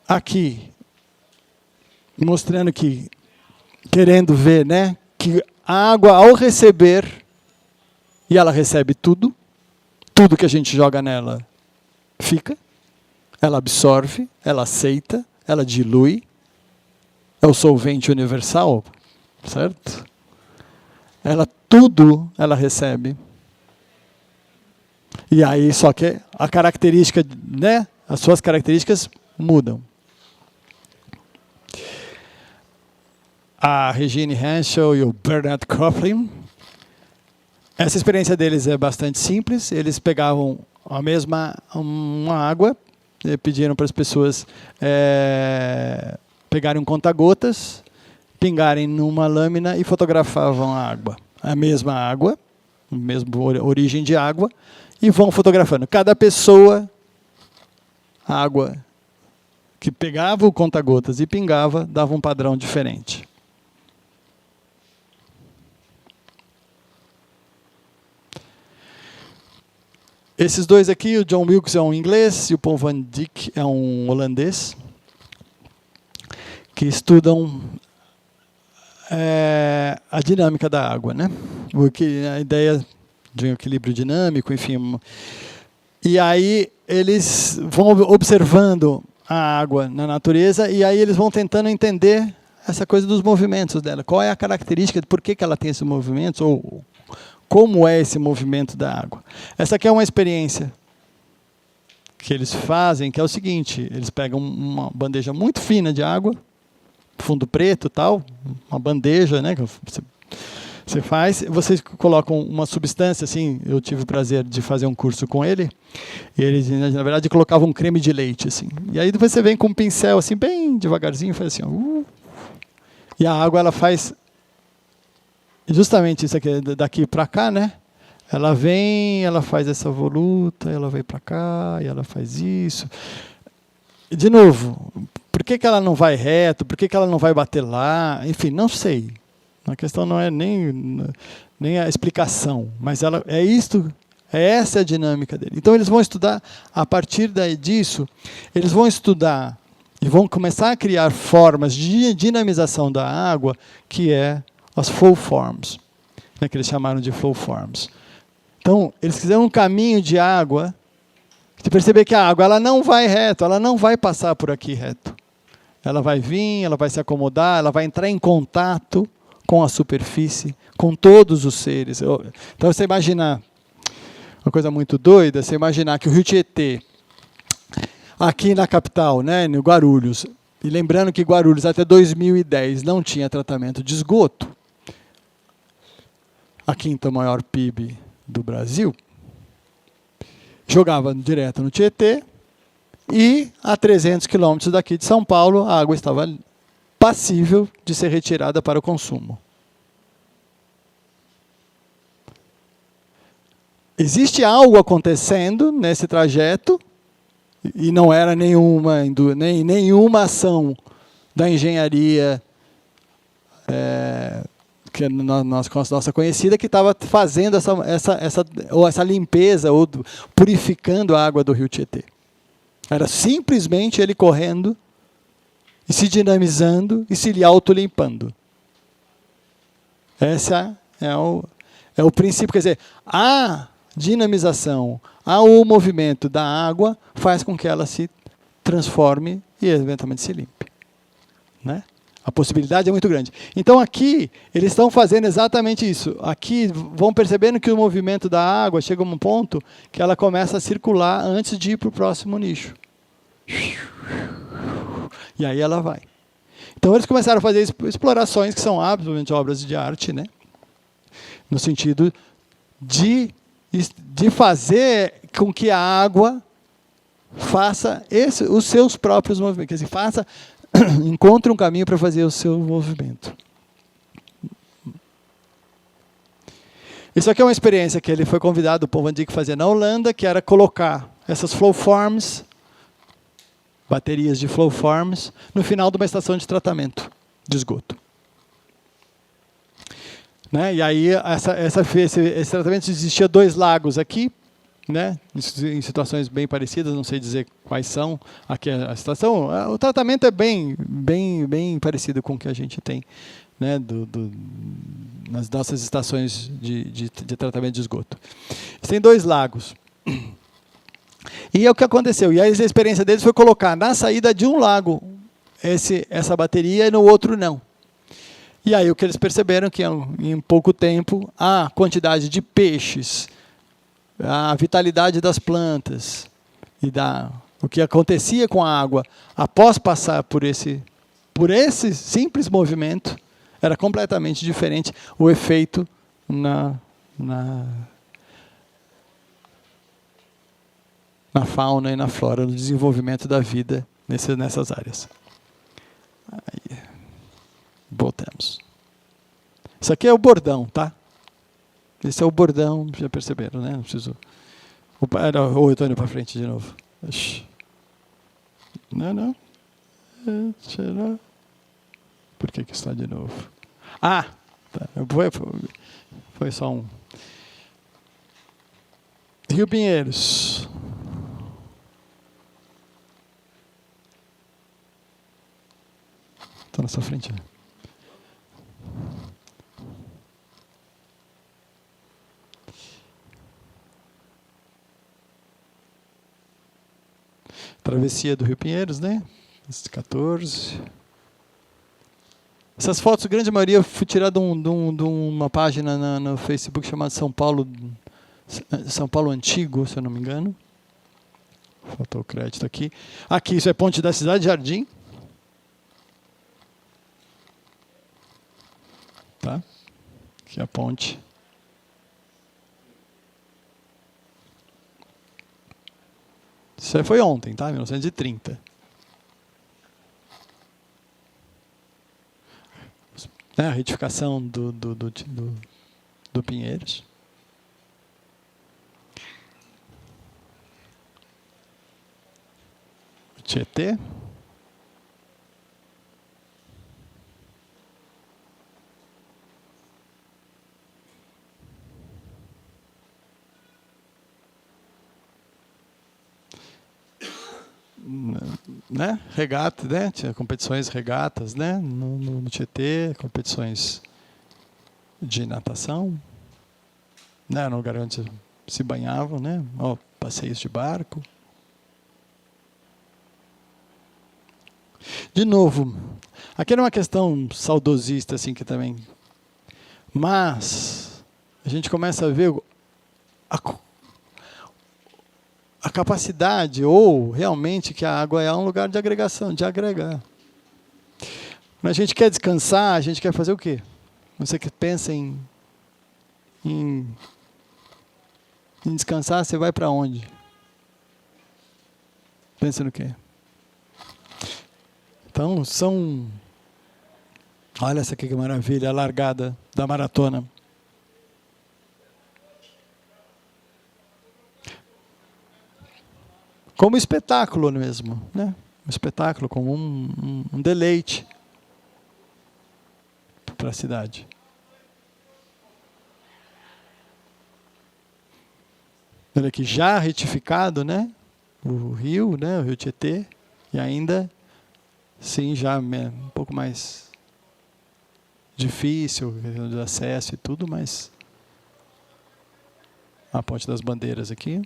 Speaker 2: Aqui, mostrando que, querendo ver, né, que a água, ao receber, e ela recebe tudo que a gente joga nela fica, ela absorve, ela aceita, ela dilui, é o solvente universal, certo? Tudo ela recebe. E aí, só que a característica, né, as suas características mudam. A Regine Henschel e o Bernard Coughlin, essa experiência deles é bastante simples. Eles pegavam uma água, pediram para as pessoas pegarem um conta-gotas, pingarem numa lâmina e fotografavam a água. A mesma água, a mesma origem de água, e vão fotografando. Cada pessoa, a água que pegava o conta-gotas e pingava, dava um padrão diferente. Esses dois aqui, o John Wilkes é um inglês e o Paul van Dyk é um holandês, que estudam a dinâmica da água, né? A ideia de um equilíbrio dinâmico, enfim. E aí eles vão observando a água na natureza e aí eles vão tentando entender essa coisa dos movimentos dela. Qual é a característica, por que ela tem esses movimentos, ou como é esse movimento da água. Essa aqui é uma experiência que eles fazem, que é o seguinte: eles pegam uma bandeja muito fina de água, fundo preto, tal, uma bandeja, né, que você faz, vocês colocam uma substância, assim, eu tive o prazer de fazer um curso com ele, e ele, na verdade, colocava um creme de leite, assim, e aí depois você vem com um pincel, assim, bem devagarzinho, faz assim, e a água, ela faz justamente isso aqui, daqui para cá, né, ela vem, ela faz essa voluta, ela vem para cá, e ela faz isso, e de novo, por que ela não vai reto, por que ela não vai bater lá, enfim, não sei. A questão não é nem a explicação, mas essa é a dinâmica dele. Então eles vão estudar, a partir disso, eles vão estudar e vão começar a criar formas de dinamização da água, que é as flow forms, né, que eles chamaram de flow forms. Então, eles fizeram um caminho de água, de perceber que a água ela não vai reto, ela não vai passar por aqui reto. Ela vai vir, ela vai se acomodar, ela vai entrar em contato com a superfície, com todos os seres. Então, você imaginar, uma coisa muito doida, você imaginar que o Rio Tietê, aqui na capital, né, no Guarulhos, e lembrando que Guarulhos até 2010 não tinha tratamento de esgoto, a quinta maior PIB do Brasil, jogava direto no Tietê, e a 300 quilômetros daqui de São Paulo, a água estava passível de ser retirada para o consumo. Existe algo acontecendo nesse trajeto, e não era nenhuma ação da engenharia que é nossa conhecida, que estava fazendo essa limpeza, ou purificando a água do Rio Tietê. Era simplesmente ele correndo, e se dinamizando, e se autolimpando. Esse é o princípio. Quer dizer, a dinamização, o movimento da água faz com que ela se transforme e eventualmente se limpe, né? A possibilidade é muito grande. Então aqui, eles estão fazendo exatamente isso. Aqui vão percebendo que o movimento da água chega a um ponto que ela começa a circular antes de ir para o próximo nicho. E aí ela vai. Então eles começaram a fazer explorações que são absolutamente obras de arte, né? No sentido de fazer com que a água faça os seus próprios movimentos, quer dizer, encontre um caminho para fazer o seu movimento. Isso aqui é uma experiência que ele foi convidado, o Paul van Dyk, a fazer na Holanda, que era colocar essas flow forms, baterias de flow forms, no final de uma estação de tratamento de esgoto. Né? E aí esse tratamento existia 2 lagos aqui, né? Em situações bem parecidas, não sei dizer quais são. Aqui a situação, o tratamento é bem parecido com o que a gente tem, né? Nas nossas estações de tratamento de esgoto. Tem 2 lagos. E é o que aconteceu. E a experiência deles foi colocar na saída de um lago essa bateria e no outro não. E aí o que eles perceberam que em pouco tempo a quantidade de peixes, a vitalidade das plantas e o que acontecia com a água após passar por esse simples movimento era completamente diferente. O efeito na fauna e na flora, no desenvolvimento da vida nessas áreas. Aí, voltamos. Isso aqui é o bordão, tá? Esse é o bordão, já perceberam, né? Não preciso. Ou eu estou indo para frente de novo. Não. Por que está de novo? Ah! Tá. Foi só um. Rio Pinheiros. Está na sua frente. Travessia do Rio Pinheiros, né? 14. Essas fotos, a grande maioria, fui tirada de uma página no Facebook chamada São Paulo Antigo, se eu não me engano. Faltou o crédito aqui. Aqui, isso é Ponte da Cidade Jardim. Tá? Aqui é a ponte. Isso aí foi ontem, tá? 1930. A retificação do Pinheiros. O Tietê. Né? Regata, né? Tinha competições regatas, né? No Tietê, competições de natação, né? No lugar onde se banhavam, né? Passeios de barco. De novo, aqui era uma questão saudosista, assim, que também. Mas a gente começa a ver a capacidade, ou realmente que a água é um lugar de agregação, de agregar. Quando a gente quer descansar, a gente quer fazer o quê? Você que pensa em descansar, você vai para onde? Pensa no quê? Então, olha essa aqui que maravilha, a largada da maratona. Como espetáculo mesmo, né? Um espetáculo, como um deleite para a cidade. Olha aqui, já retificado, né? O rio Tietê, e ainda, sim, já um pouco mais difícil, de acesso e tudo, mas a Ponte das Bandeiras aqui.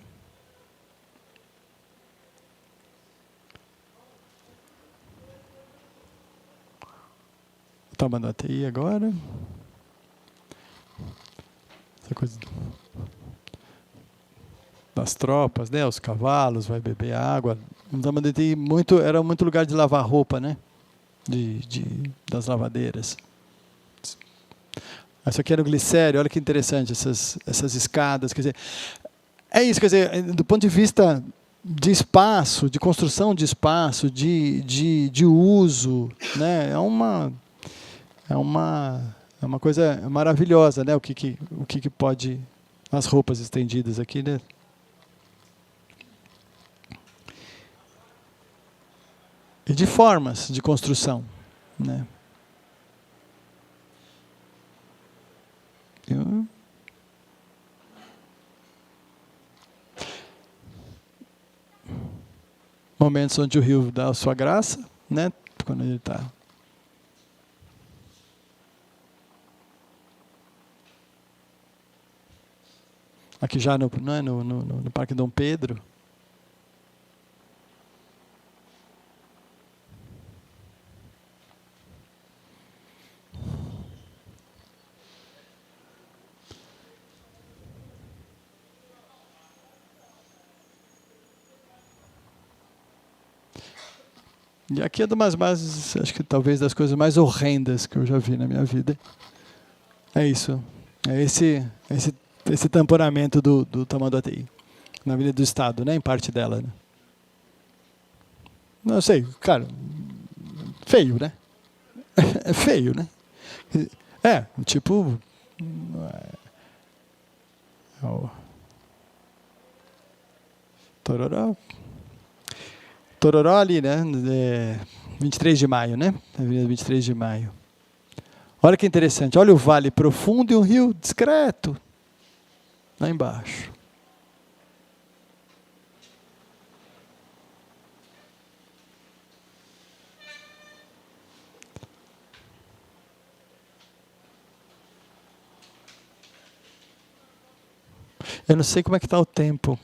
Speaker 2: Tamanduateí agora. Essa coisa das tropas, né? Os cavalos, vai beber água. Tamanduateí era muito lugar de lavar roupa, né? Das lavadeiras. Isso aqui era o glicério, olha que interessante, essas escadas. Quer dizer, é isso, quer dizer, do ponto de vista de espaço, de construção de espaço, de uso, né? É uma coisa maravilhosa, né? O que pode... As roupas estendidas aqui, né? E de formas de construção, né? Momentos onde o rio dá a sua graça, né? Quando ele está... Aqui já no Parque Dom Pedro. E aqui é de umas bases, acho que talvez das coisas mais horrendas que eu já vi na minha vida. É isso. É esse tamponamento do Tamanduateí, na Avenida do Estado, né? Em parte dela. Né? Não sei, cara, feio, né? É feio, né? Tipo... Tororó ali, né? 23 de maio, né? Avenida 23 de maio. Olha que interessante. Olha o vale profundo e um rio discreto. Lá embaixo. Eu não sei como é que está o tempo.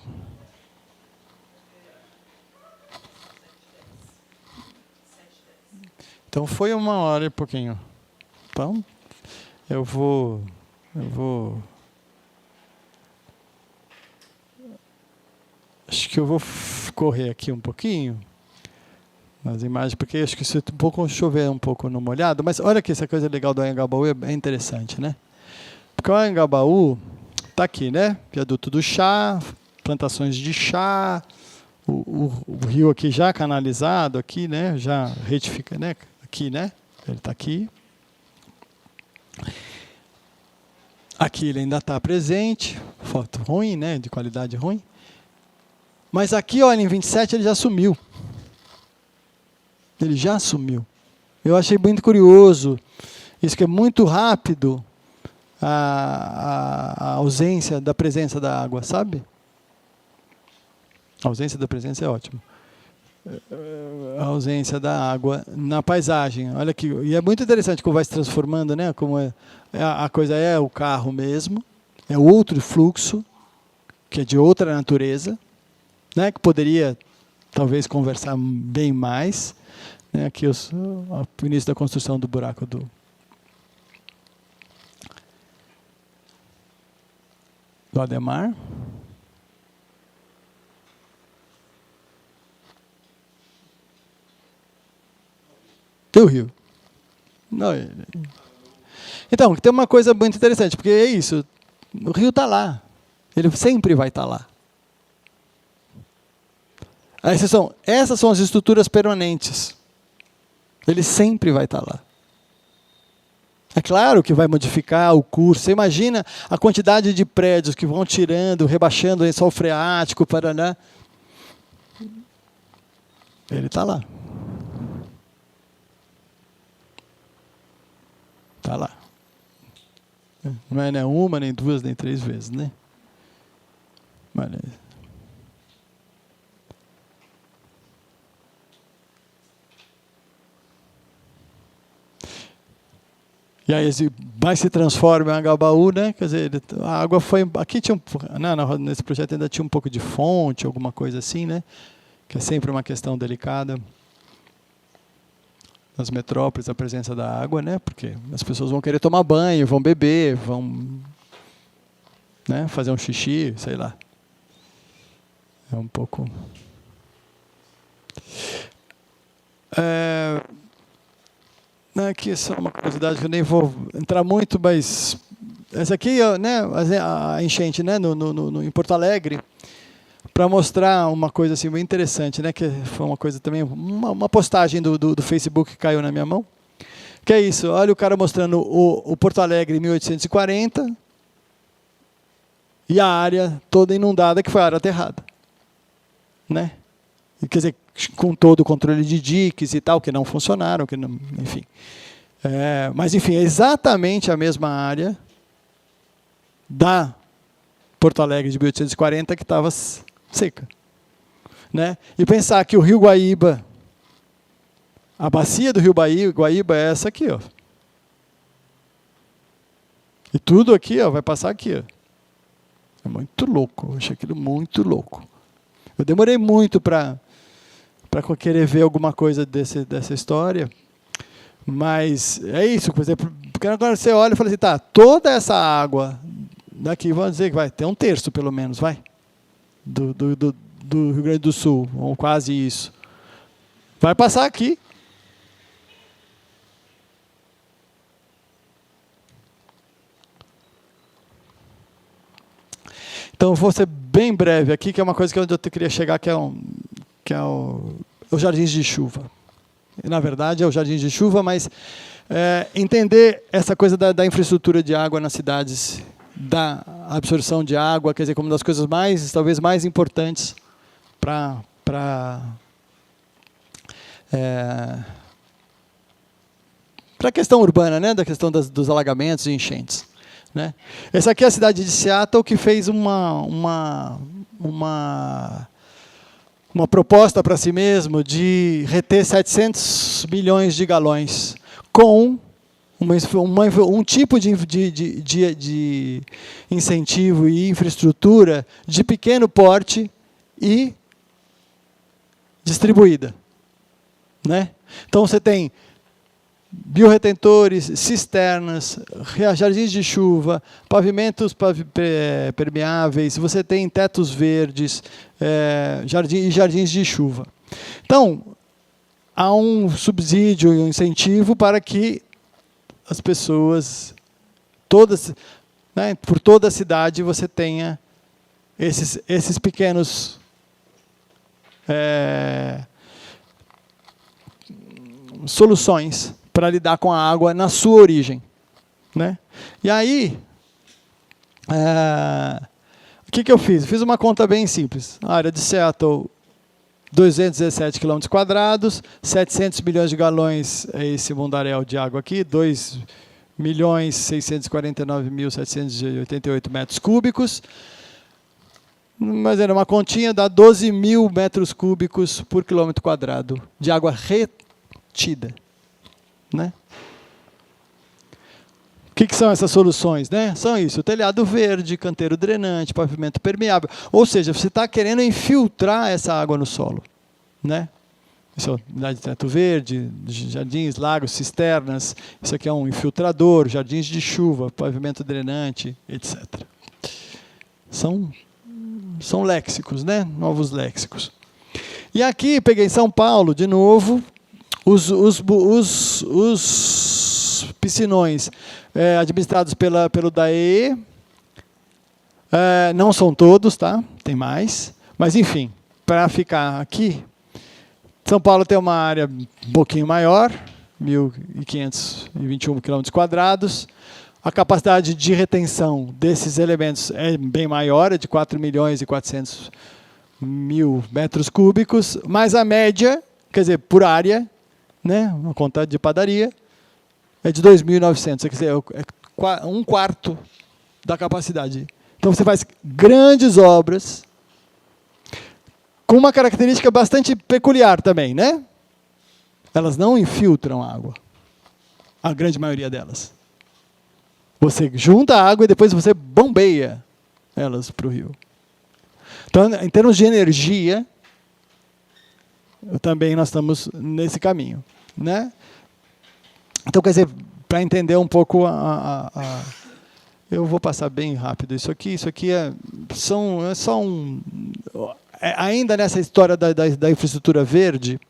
Speaker 2: Então foi 1h e pouquinho. Então, eu vou acho que eu vou correr aqui um pouquinho nas imagens, porque acho que se um pouco chover um pouco no molhado, mas olha que essa coisa legal do Anhangabaú é interessante, né? Porque o Anhangabaú está aqui, né? Viaduto do chá, plantações de chá, o rio aqui já canalizado aqui, né? Já retifica, né? Aqui, né? Ele está aqui. Aqui ele ainda está presente, foto ruim, né? De qualidade ruim. Mas aqui, olha, em 27 ele já sumiu. Ele já sumiu. Eu achei muito curioso. Isso que é muito rápido a ausência da presença da água, sabe? A ausência da presença é ótimo. A ausência da água na paisagem. Olha aqui. E é muito interessante como vai se transformando, né? Como a coisa é o carro mesmo. É outro fluxo, que é de outra natureza, né? Que poderia, talvez, conversar bem mais. Né? Aqui o início da construção do buraco do Ademar. Do rio. Não, então, tem uma coisa muito interessante, porque é isso, o rio está lá. Ele sempre vai estar lá. Essas são as estruturas permanentes. Ele sempre vai estar lá. É claro que vai modificar o curso. Você imagina a quantidade de prédios que vão tirando, rebaixando o lençol freático, Paraná. Ele está lá. Está lá. Não é nem uma, nem duas, nem três vezes, né? Mas, e aí mais se transforma em Anhangabaú, né? Quer dizer, a água foi... Aqui tinha nesse projeto ainda tinha um pouco de fonte, alguma coisa assim, né? Que é sempre uma questão delicada. Nas metrópoles, a presença da água, né? Porque as pessoas vão querer tomar banho, vão beber, vão, né, fazer um xixi, sei lá. É um pouco... Aqui é só uma curiosidade que eu nem vou entrar muito, mas essa aqui, né, a enchente, né, em Porto Alegre, para mostrar uma coisa assim bem interessante, né, que foi uma coisa também, uma postagem do Facebook que caiu na minha mão, que é isso, olha o cara mostrando o Porto Alegre em 1840 e a área toda inundada, que foi a área aterrada, né? E, quer dizer, com todo o controle de diques e tal, que não funcionaram, que não, enfim. Mas, enfim, é exatamente a mesma área da Porto Alegre de 1840 que estava seca. Né? E pensar que o Rio Guaíba, a bacia do Rio Guaíba é essa aqui, ó. E tudo aqui, ó, vai passar aqui. Ó. É muito louco, eu achei aquilo muito louco. Eu demorei muito para querer ver alguma coisa dessa história, mas é isso, por exemplo, porque agora você olha e fala assim, tá, toda essa água daqui, vamos dizer que vai ter 1/3 pelo menos, vai, do Rio Grande do Sul, ou quase isso, vai passar aqui. Então, eu vou ser bem breve aqui, que é uma coisa que eu queria chegar, que é os jardins de chuva. E, na verdade, é os jardins de chuva, mas entender essa coisa da infraestrutura de água nas cidades, da absorção de água, quer dizer, como uma das coisas talvez mais importantes para a questão urbana, né, da questão dos alagamentos e enchentes. Né? Essa aqui é a cidade de Seattle, que fez uma proposta para si mesmo de reter 700 milhões de galões com um tipo de incentivo e infraestrutura de pequeno porte e distribuída, né? Então você tem bioretentores, cisternas, jardins de chuva, pavimentos permeáveis, você tem tetos verdes, jardins de chuva. Então, há um subsídio e um incentivo para que as pessoas, todas, né, por toda a cidade, você tenha esses pequenos soluções para lidar com a água na sua origem, né? E aí, o que eu fiz? Fiz uma conta bem simples. A área de Seattle, 217 km², 700 milhões de galões é esse mundaréu de água aqui, 2.649.788 metros cúbicos. Mas era uma continha, dá 12 mil metros cúbicos por km² de água retida, né? O que são essas soluções, né? São isso: telhado verde, canteiro drenante, pavimento permeável. Ou seja, você está querendo infiltrar essa água no solo, né? Isso é unidade de teto verde, jardins, lagos, cisternas. Isso aqui é um infiltrador, jardins de chuva, pavimento drenante, etc. São léxicos, né? Novos léxicos. E aqui, peguei São Paulo, de novo, os piscinões administrados pelo DAE, não são todos, tá? Tem mais. Mas, enfim, para ficar aqui, São Paulo tem uma área um pouquinho maior, 1.521 km². A capacidade de retenção desses elementos é bem maior, é de 4.400.000 metros cúbicos, mas a média, quer dizer, por área, né, uma conta de padaria, é de 2.900, quer dizer, é um quarto da capacidade. Então você faz grandes obras, com uma característica bastante peculiar também, né? Elas não infiltram água, a grande maioria delas. Você junta a água e depois você bombeia elas para o rio. Então, em termos de energia, também nós estamos nesse caminho, né? Então, quer dizer, para entender um pouco eu vou passar bem rápido isso aqui é só ainda nessa história da infraestrutura verde,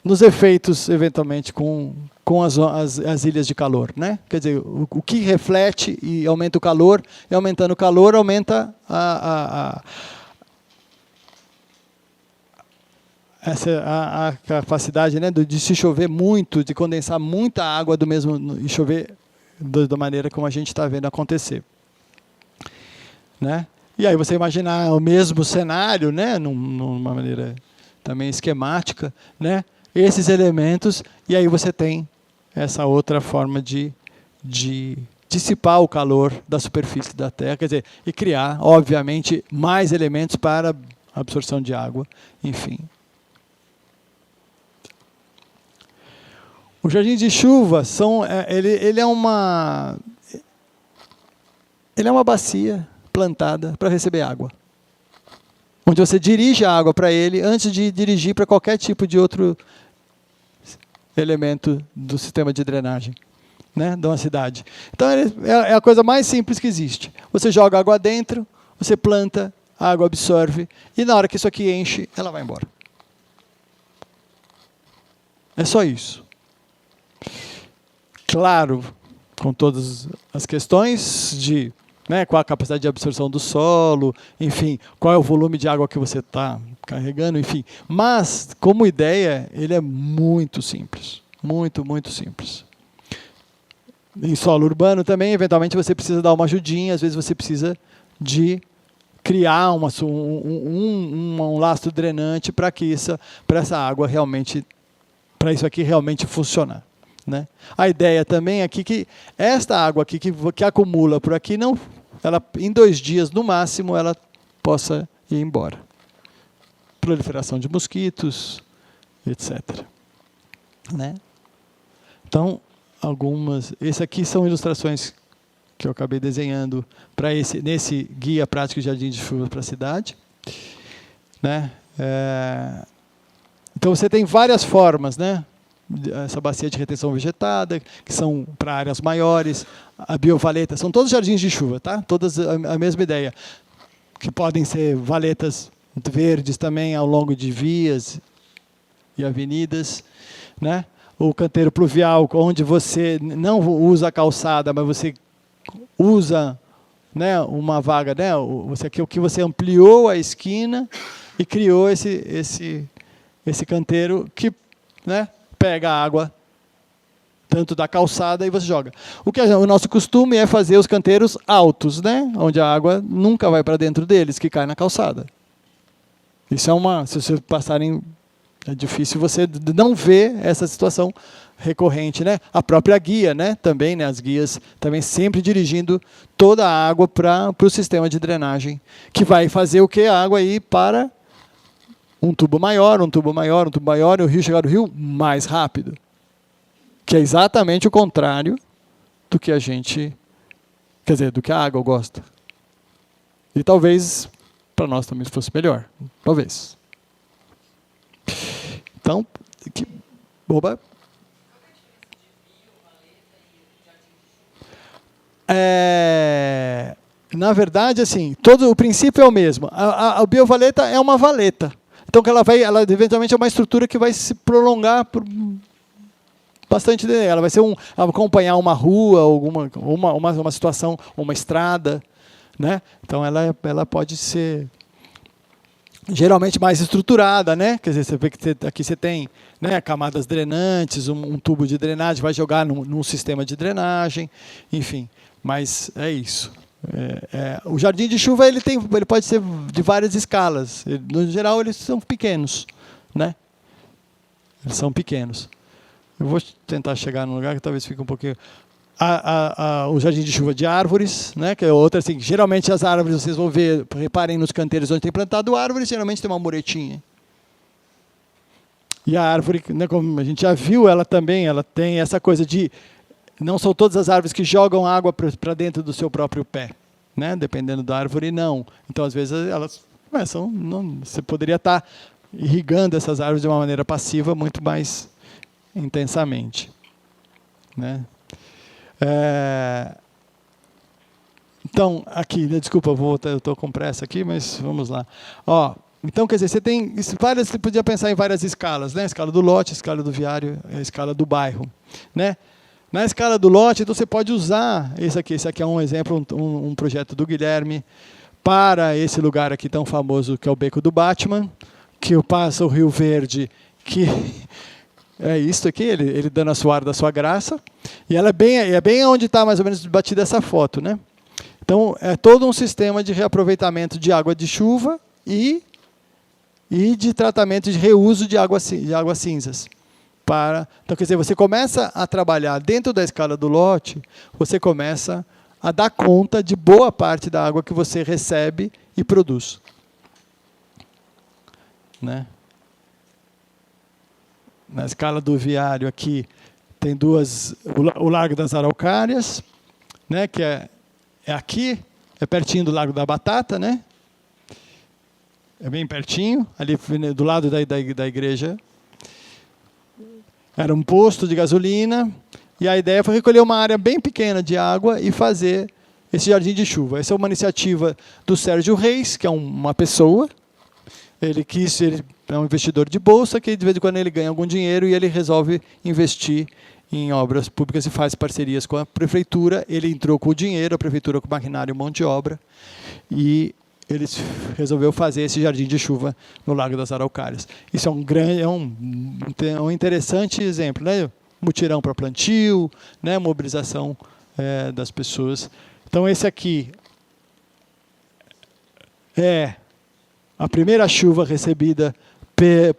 Speaker 2: nos efeitos, eventualmente, com as ilhas de calor, né? Quer dizer, o que reflete e aumenta o calor, e aumentando o calor, aumenta a capacidade, né, de se chover muito, de condensar muita água do mesmo e chover da maneira como a gente está vendo acontecer, né? E aí você imaginar o mesmo cenário, né, numa maneira também esquemática, né, esses elementos, e aí você tem essa outra forma de dissipar o calor da superfície da Terra, quer dizer, e criar, obviamente, mais elementos para absorção de água, enfim. O jardim de chuva ele é uma bacia plantada para receber água, onde você dirige a água para ele antes de dirigir para qualquer tipo de outro elemento do sistema de drenagem, né, de uma cidade. Então é a coisa mais simples que existe. Você joga água dentro, você planta, a água absorve, e na hora que isso aqui enche, ela vai embora. É só isso. Claro, com todas as questões de, né, qual a capacidade de absorção do solo, enfim, qual é o volume de água que você está carregando, enfim. Mas, como ideia, ele é muito simples. Muito, muito simples. Em solo urbano também, eventualmente, você precisa dar uma ajudinha, às vezes você precisa de criar um lastro drenante para essa água realmente, para isso aqui realmente funcionar, né? A ideia também é que esta água aqui que acumula por aqui, ela, em 2 dias, no máximo, ela possa ir embora. Proliferação de mosquitos, etc. Né? Então, esse aqui são ilustrações que eu acabei desenhando para nesse guia prático de jardim de chuva para a cidade, né? Então você tem várias formas, né? Essa bacia de retenção vegetada, que são para áreas maiores, a biovaleta, são todos jardins de chuva, tá? Todas a mesma ideia, que podem ser valetas verdes também ao longo de vias e avenidas, né? O canteiro pluvial, onde você não usa a calçada, mas você usa, né, uma vaga, né? O que você ampliou a esquina e criou esse canteiro que, né, pega a água tanto da calçada e você joga. O nosso costume é fazer os canteiros altos, né, onde a água nunca vai para dentro deles, que cai na calçada. Isso se vocês passarem, é difícil você não ver essa situação recorrente, né? A própria guia, né? Também, né? As guias também sempre dirigindo toda a água para o sistema de drenagem, que vai fazer o que? A água ir para um tubo maior, um tubo maior, um tubo maior, e o rio chegar no rio mais rápido. Que é exatamente o contrário do que a gente, quer dizer, do que a água gosta. E talvez para nós também fosse melhor. Talvez. Então, boba. Na verdade, assim, o princípio é o mesmo. A biovaleta é uma valeta. Então, ela eventualmente é uma estrutura que vai se prolongar por bastante. Ela vai ser acompanhar uma rua, uma situação, uma estrada, né? Então, ela pode ser geralmente mais estruturada, né? Quer dizer, você vê que aqui você tem, né, camadas drenantes, um tubo de drenagem, vai jogar num sistema de drenagem, enfim. Mas é isso. O jardim de chuva ele pode ser de várias escalas. No geral, eles são pequenos, né? Eles são pequenos. Eu vou tentar chegar num lugar que talvez fique um pouquinho. O jardim de chuva de árvores, né, que é outra assim. Geralmente as árvores, vocês vão ver, reparem nos canteiros onde tem plantado árvores, geralmente tem uma muretinha. E a árvore, né, como a gente já viu, ela tem essa coisa de não são todas as árvores que jogam água para dentro do seu próprio pé, né? Dependendo da árvore, não. Então, às vezes, elas começam. Você poderia estar irrigando essas árvores de uma maneira passiva muito mais intensamente, né? Então, aqui, desculpa, eu estou com pressa aqui, mas vamos lá. Então, quer dizer, você podia pensar em várias escalas, né? A escala do lote, a escala do viário, a escala do bairro, né? Na escala do lote, então você pode usar esse aqui é um exemplo, um projeto do Guilherme para esse lugar aqui tão famoso que é o Beco do Batman, que passa o Rio Verde, que é isso aqui, ele dando a suar da sua graça, e ela é bem onde está mais ou menos batida essa foto, né? Então, é todo um sistema de reaproveitamento de água de chuva e de tratamento de reuso de águas cinzas. Então, quer dizer, você começa a trabalhar dentro da escala do lote, você começa a dar conta de boa parte da água que você recebe e produz, né? Na escala do viário aqui tem o Largo das Araucárias, né, que é aqui, é pertinho do Lago da Batata, né? É bem pertinho, ali do lado da igreja. Era um posto de gasolina, e a ideia foi recolher uma área bem pequena de água e fazer esse jardim de chuva. Essa é uma iniciativa do Sérgio Reis, que é uma pessoa. Ele é um investidor de bolsa, que de vez em quando ele ganha algum dinheiro e ele resolve investir em obras públicas e faz parcerias com a prefeitura. Ele entrou com o dinheiro, a prefeitura com maquinário e mão de obra, e ele resolveu fazer esse jardim de chuva no Lago das Araucárias. Isso é um interessante exemplo, né? Mutirão para plantio, né? Mobilização das pessoas. Então, esse aqui é a primeira chuva recebida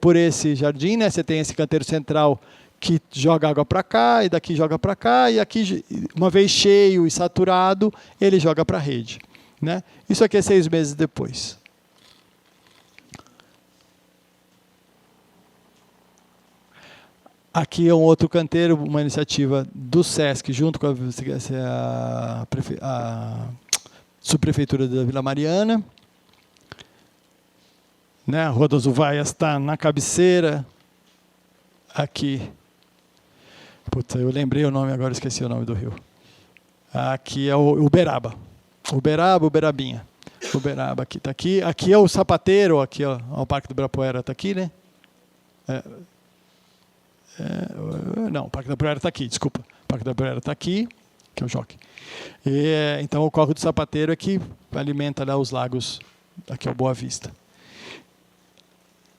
Speaker 2: por esse jardim, né? Você tem esse canteiro central que joga água para cá, e daqui joga para cá, e aqui, uma vez cheio e saturado, ele joga para a rede, né? Isso aqui é 6 meses depois. Aqui é um outro canteiro, uma iniciativa do SESC, junto com a subprefeitura da Vila Mariana. Né? A Rua das Uvaias está na cabeceira. Aqui. Puta, eu lembrei o nome, agora esqueci o nome do rio. Aqui é o Uberaba. Uberabinha. Uberaba aqui. Tá aqui. Aqui é o Sapateiro, aqui, ó, o Parque do Ibirapuera está aqui, né? Não, o Parque do Ibirapuera está aqui, desculpa. O Parque do Ibirapuera está aqui, que é o Jockey. Então o Córrego do Sapateiro é que alimenta lá os lagos, aqui é o Boa Vista.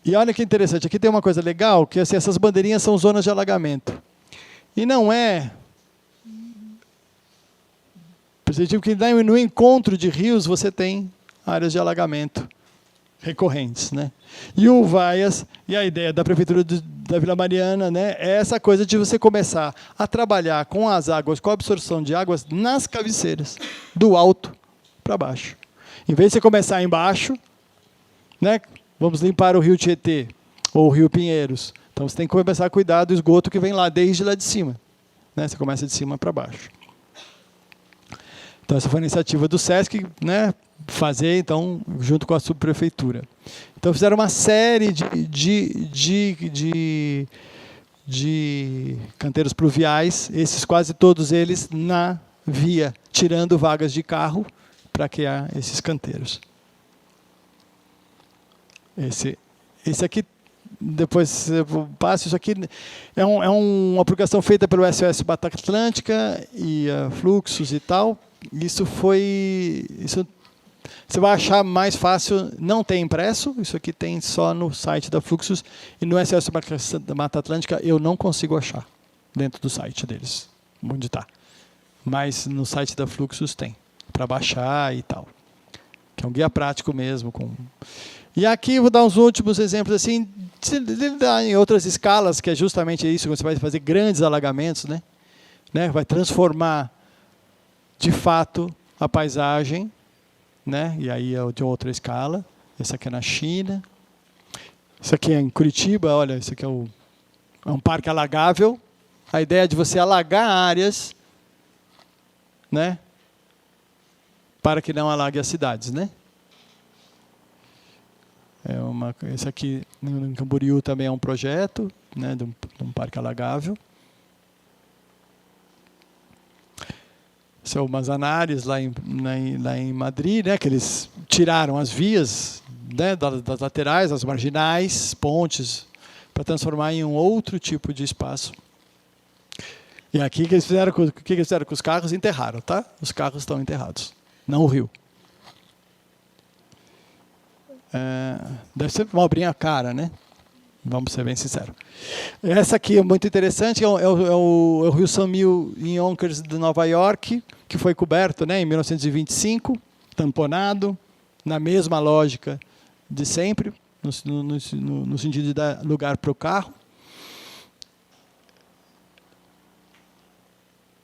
Speaker 2: E olha que interessante, aqui tem uma coisa legal, que assim, essas bandeirinhas são zonas de alagamento. E não é... Percebeu que no encontro de rios você tem áreas de alagamento recorrentes, né? E o Uvaias, e a ideia da Prefeitura da Vila Mariana, né, é essa coisa de você começar a trabalhar com as águas, com a absorção de águas nas cabeceiras, do alto para baixo. Em vez de você começar embaixo, né, vamos limpar o Rio Tietê ou o Rio Pinheiros. Então você tem que começar a cuidar do esgoto que vem lá desde lá de cima. Né? Você começa de cima para baixo. Então essa foi a iniciativa do SESC, né, fazer então junto com a subprefeitura. Então fizeram uma série de canteiros pluviais, esses quase todos eles na via, tirando vagas de carro para criar esses canteiros. Esse aqui, depois eu passo, isso aqui é uma aplicação feita pelo SOS Mata Atlântica e Fluxos e tal. Isso você vai achar mais fácil, não tem impresso, isso aqui tem só no site da Fluxos, e no SOS Mata Atlântica eu não consigo achar, dentro do site deles, onde está. Mas no site da Fluxos tem, para baixar e tal. Que é um guia prático mesmo. E aqui vou dar uns últimos exemplos, assim, em outras escalas, que é justamente isso, quando você vai fazer grandes alagamentos, né? Vai transformar, de fato, a paisagem, né? E aí é de outra escala. Esse aqui é na China. Isso aqui é em Curitiba, olha, isso aqui é um parque alagável. A ideia é de você alagar áreas, né? Para que não alague as cidades, né? Esse aqui, em Camboriú, também é um projeto, né, de um parque alagável. Esse é o Manzanares, lá em Madrid, né, que eles tiraram as vias, né, das laterais, as marginais, pontes, para transformar em um outro tipo de espaço. E aqui, o que eles fizeram com os carros? Enterraram, tá? Os carros estão enterrados, não o rio. Deve ser uma obrinha cara, né? Vamos ser bem sinceros. Essa aqui é muito interessante, é o Rio São Mil em Yonkers de Nova York, que foi coberto, né, em 1925, tamponado, na mesma lógica de sempre, no sentido de dar lugar para o carro.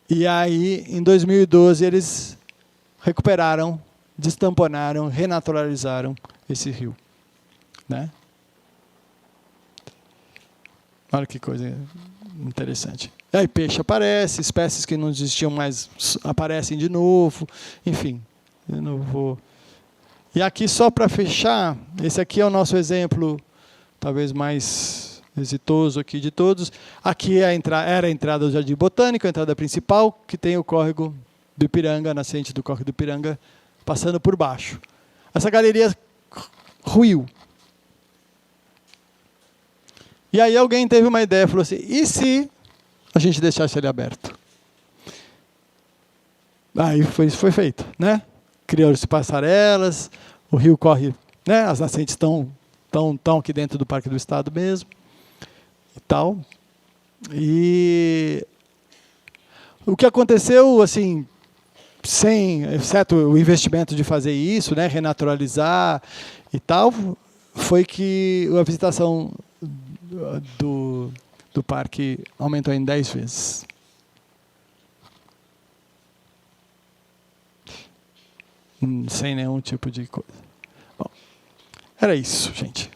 Speaker 2: E aí, em 2012, eles recuperaram, destamponaram, renaturalizaram esse rio, né? Olha que coisa interessante. E aí peixe aparece, espécies que não existiam mais aparecem de novo, enfim. Eu não vou... E aqui, só para fechar, esse aqui é o nosso exemplo, talvez mais exitoso aqui de todos. Aqui era a entrada do Jardim Botânico, a entrada principal, que tem o córrego do Ipiranga, a nascente do córrego do Ipiranga, passando por baixo. Essa galeria ruiu. E aí alguém teve uma ideia, falou assim, e se a gente deixasse ele aberto? Aí foi feito, né? Criaram-se passarelas, o rio corre, né? As nascentes estão aqui dentro do Parque do Estado mesmo, e tal. E o que aconteceu, assim, exceto o investimento de fazer isso, né, renaturalizar e tal, foi que a visitação do parque aumentou em 10 vezes. Sem nenhum tipo de coisa. Bom, era isso, gente.